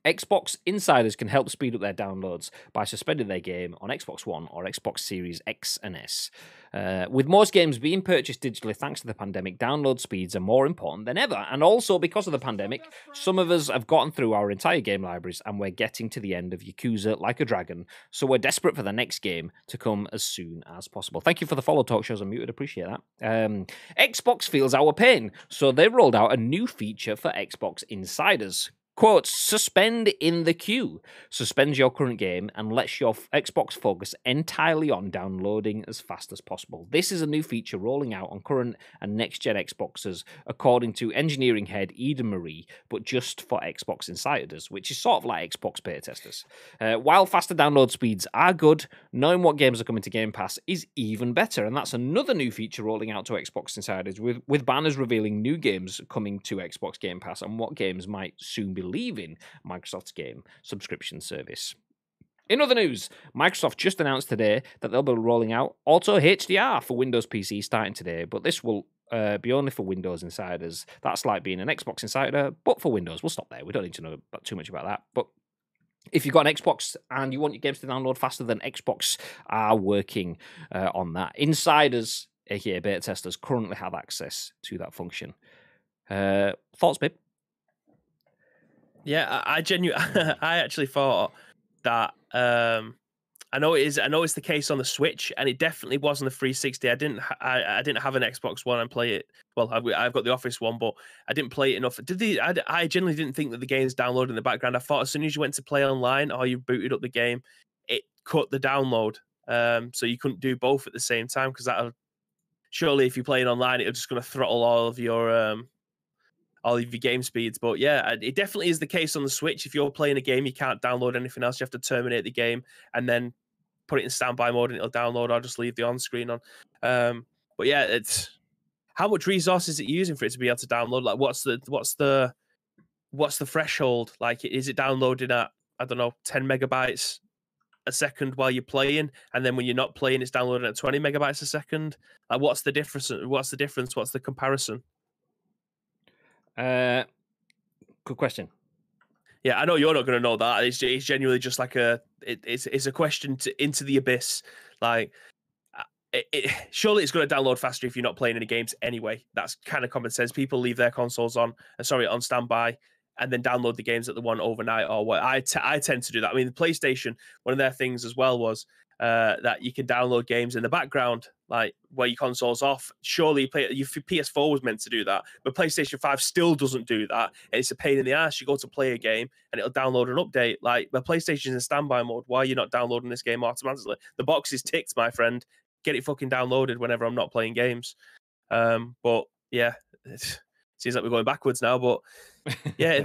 Speaker 1: Xbox insiders can help speed up their downloads by suspending their game on Xbox One or Xbox Series X and S. With most games being purchased digitally thanks to the pandemic, download speeds are more important than ever. And also because of the pandemic, some of us have gotten through our entire game libraries and we're getting to the end of Yakuza Like a Dragon. So we're desperate for the next game to come as soon as possible. Thank you for the follow, Talk Shows Unmuted. Appreciate that. Xbox feels our pain. So they've rolled out a new feature for Xbox insiders. Quote, suspend in the queue. Suspends your current game and lets your Xbox focus entirely on downloading as fast as possible. This is a new feature rolling out on current and next-gen Xboxes, according to engineering head Eden Marie, but just for Xbox insiders, which is sort of like Xbox beta testers. While faster download speeds are good, knowing what games are coming to Game Pass is even better, and that's another new feature rolling out to Xbox insiders, with banners revealing new games coming to Xbox Game Pass and what games might soon be leaving Microsoft's game subscription service. In other news, Microsoft just announced today that they'll be rolling out Auto HDR for Windows PC starting today, but this will be only for Windows insiders. That's like being an Xbox insider, but for Windows. We'll stop there. We don't need to know too much about that. But if you've got an Xbox and you want your games to download faster, then Xbox are working on that. Insiders, aka beta testers, currently have access to that function. Thoughts, babe?
Speaker 2: Yeah, I actually thought that I know it's the case on the Switch, and it definitely was on the 360. I didn't have an Xbox One and play it. Well, I've got the Office one, but I didn't play it enough. I generally didn't think that the game's downloaded in the background. I thought as soon as you went to play online or you booted up the game, it cut the download, so you couldn't do both at the same time, because that'll surely, if you're playing online, it's just going to throttle all of your game speeds. But yeah, it definitely is the case on the Switch. If you're playing a game, you can't download anything else. You have to terminate the game and then put it in standby mode and it'll download, or just leave the on screen on. But yeah, it's how much resources is it using for it to be able to download? Like, what's the threshold? Like, is it downloading at, I don't know, 10 megabytes a second while you're playing, and then when you're not playing, it's downloading at 20 megabytes a second? Like, what's the difference? What's the comparison?
Speaker 1: Good question.
Speaker 2: Yeah, I know you're not going to know that. It's genuinely just like it's a question into the abyss. Like, surely it's going to download faster if you're not playing any games anyway. That's kind of common sense. People leave their consoles on standby, and then download the games that they want overnight or what. I tend to do that. I mean, the PlayStation, one of their things as well was that you can download games in the background, like where your console's off. Surely your PS4 was meant to do that, but PlayStation 5 still doesn't do that, and it's a pain in the ass. You go to play a game and it'll download an update. Like, the PlayStation's in standby mode. Why are you not downloading this game automatically? The box is ticked, my friend. Get it fucking downloaded whenever I'm not playing games. But yeah, it seems like we're going backwards now. But yeah,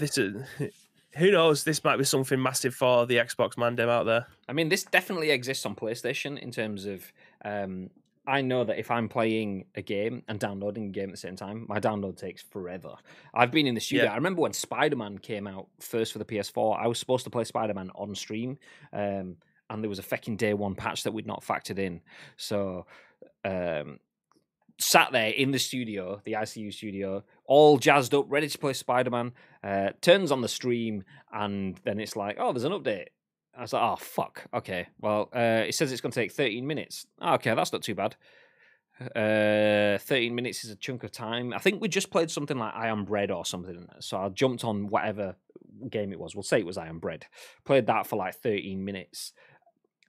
Speaker 2: who knows? This might be something massive for the Xbox mandem out there.
Speaker 1: I mean, this definitely exists on PlayStation in terms of, I know that if I'm playing a game and downloading a game at the same time, my download takes forever. I've been in the studio. Yeah. I remember when Spider-Man came out first for the PS4, I was supposed to play Spider-Man on stream, and there was a fucking day one patch that we'd not factored in. So, sat there in the studio, the ICU studio, all jazzed up, ready to play Spider-Man, turns on the stream, and then it's like, oh, there's an update. I was like, oh, fuck. Okay, well, it says it's going to take 13 minutes. Oh, okay, that's not too bad. 13 minutes is a chunk of time. I think we just played something like I Am Bread or something. So I jumped on whatever game it was. We'll say it was I Am Bread. Played that for like 13 minutes.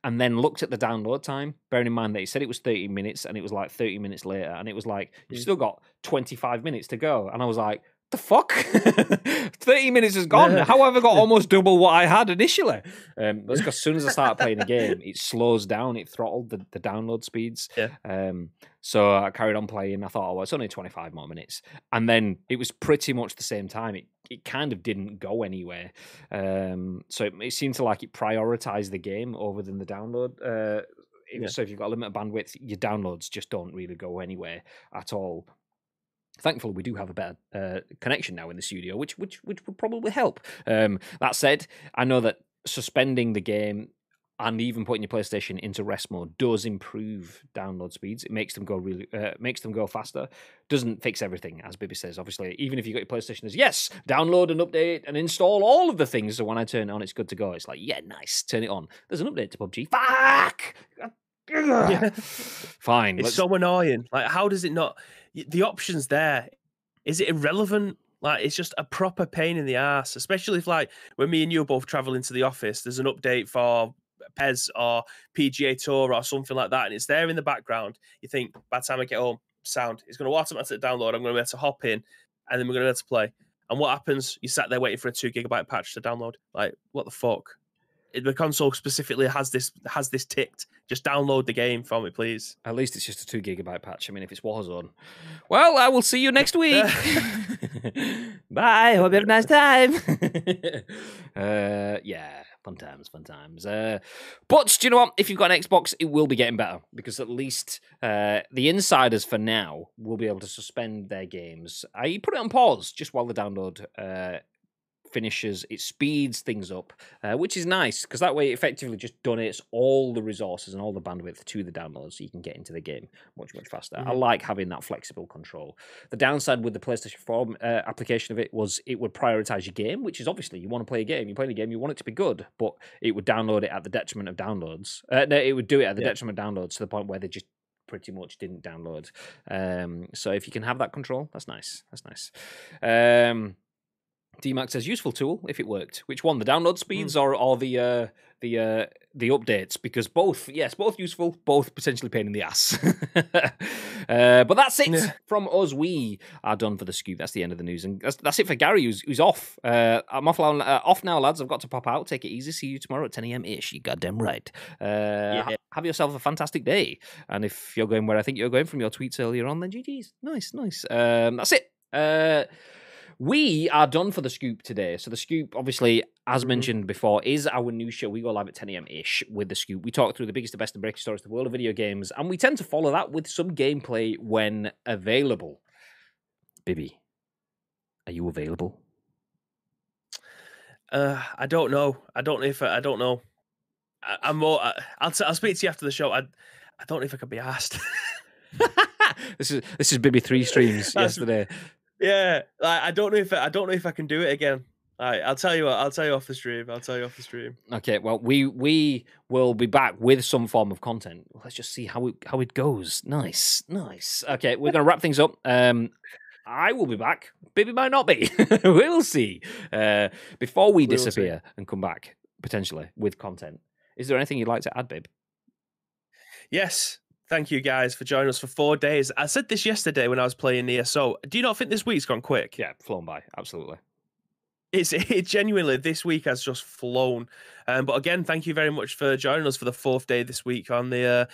Speaker 1: And then looked at the download time, bearing in mind that it said it was 30 minutes, and it was like 30 minutes later, and it was like, you've still got 25 minutes to go. And I was like, the fuck? 30 minutes is gone. Yeah. How have I got almost double what I had initially? That's because as soon as I started playing the game, it slows down, it throttled the download speeds.
Speaker 2: Yeah.
Speaker 1: So I carried on playing. I thought, oh, well, it's only 25 more minutes. And then it was pretty much the same time. It kind of didn't go anywhere. So it seemed to like it prioritized the game over than the download. So if you've got a limited bandwidth, your downloads just don't really go anywhere at all. Thankfully, we do have a better connection now in the studio, which would probably help. That said, I know that suspending the game and even putting your PlayStation into rest mode does improve download speeds. It makes them go faster. Doesn't fix everything, as Bibby says. Obviously, even if you got your PlayStation as yes, download and update and install all of the things. So when I turn it on, it's good to go. It's like, yeah, nice. Turn it on. There's an update to PUBG. Fuck. Yeah. Fine.
Speaker 2: It's so annoying. Like, how does it not? The options there. Is it irrelevant? Like, it's just a proper pain in the ass, especially if, like, when me and you both travel into the office, there's an update for PES or PGA Tour or something like that, and it's there in the background. You think, by the time I get home, sound, it's going to automatically download. I'm going to be able to hop in, and then we're going to be able to play. And what happens? You sat there waiting for a 2 gigabyte patch to download. Like, what the fuck? The console specifically has this ticked. Just download the game for me, please.
Speaker 1: At least it's just a 2 gigabyte patch. I mean, if it's Warzone, well, I will see you next week. Bye. Hope you have a nice time. Yeah, fun times. But do you know what? If you've got an Xbox, it will be getting better because at least the insiders for now will be able to suspend their games. I put it on pause just while the download finishes, it speeds things up, which is nice because that way it effectively just donates all the resources and all the bandwidth to the download so you can get into the game much faster. I like having that flexible control. The downside with the PlayStation 4 application of it was it would prioritize your game, which is obviously you want to play a game, you're playing a game, you want it to be good, but it would download it at the detriment of downloads. No, it would do it at the detriment of downloads to the point where they just pretty much didn't download. So if you can have that control, that's nice. That's nice. DMAX says useful tool if it worked. Which one, the download speeds or the updates? Because both useful, both potentially pain in the ass. But that's it from us. We are done for the scoop. That's the end of the news, and that's it for Gary, who's off. I'm off now, lads. I've got to pop out. Take it easy. See you tomorrow at 10 a.m. ish. You goddamn right. Have yourself a fantastic day. And if you're going where I think you're going from your tweets earlier on, then GG's. Nice. That's it. We are done for the scoop today. So the scoop, obviously, as mentioned before, is our new show. We go live at 10 a.m.-ish with the scoop. We talk through the biggest, the best, and breaking stories of the world of video games, and we tend to follow that with some gameplay when available. Bibby, are you available?
Speaker 2: I don't know. I don't know. I'm more. I'll speak to you after the show. I don't know if I could be asked.
Speaker 1: This is Bibby 3 streams yesterday.
Speaker 2: Yeah, I don't know if I can do it again. I'll tell you off the stream.
Speaker 1: Okay, well, we will be back with some form of content. Let's just see how it goes. Nice. Okay, we're gonna wrap things up. I will be back. Bibby might not be. We'll see. Before we disappear and come back potentially with content, is there anything you'd like to add, Bib?
Speaker 2: Yes. Thank you guys for joining us for 4 days. I said this yesterday when I was playing ESO. Do you not think this week's gone quick?
Speaker 1: Yeah, flown by. Absolutely.
Speaker 2: It genuinely, this week has just flown. But again, thank you very much for joining us for the 4th day this week on the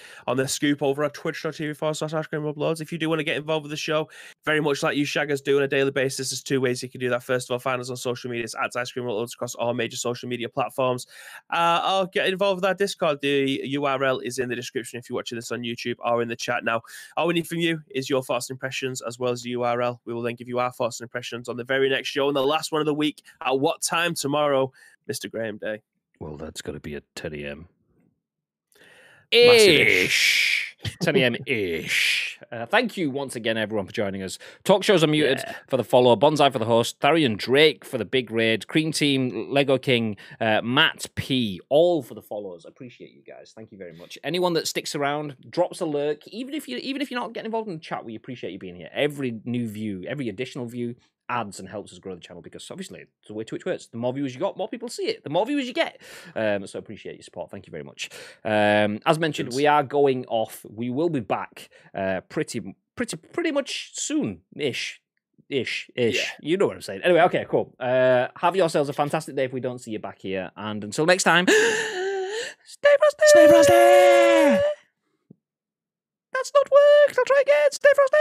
Speaker 2: scoop over at twitch.tv/ice-cream-uploads. If you do want to get involved with the show, very much like you shaggers do on a daily basis, there's 2 ways you can do that. First of all, find us on social media. It's at ice-cream-uploads across all major social media platforms. I'll get involved with our Discord. The URL is in the description if you're watching this on YouTube or in the chat now. All we need from you is your thoughts and impressions as well as the URL. We will then give you our thoughts and impressions on the very next show and the last one of the week. At what time tomorrow, Mr. Graham Day?
Speaker 1: Well, that's got to be at 10 a.m.
Speaker 2: Ish.
Speaker 1: 10 a.m. Thank you once again, everyone, for joining us. Talk shows are muted for the follow, Bonsai for the host, Tharian Drake for the big raid, Cream Team, Lego King, Matt P, all for the follows. Appreciate you guys. Thank you very much. Anyone that sticks around, drops a lurk, even if you're not getting involved in the chat, we appreciate you being here. Every new view, every additional view adds and helps us grow the channel because obviously it's the way Twitch works. The more viewers you got, more people see it. The more viewers you get. So appreciate your support. Thank you very much. As mentioned, we are going off. We will be back pretty much soon-ish. Ish. Yeah. You know what I'm saying. Anyway, okay, cool. Have yourselves a fantastic day if we don't see you back here. And until next time, stay frosty! Stay frosty! That's not worked. I'll try again. Stay frosty!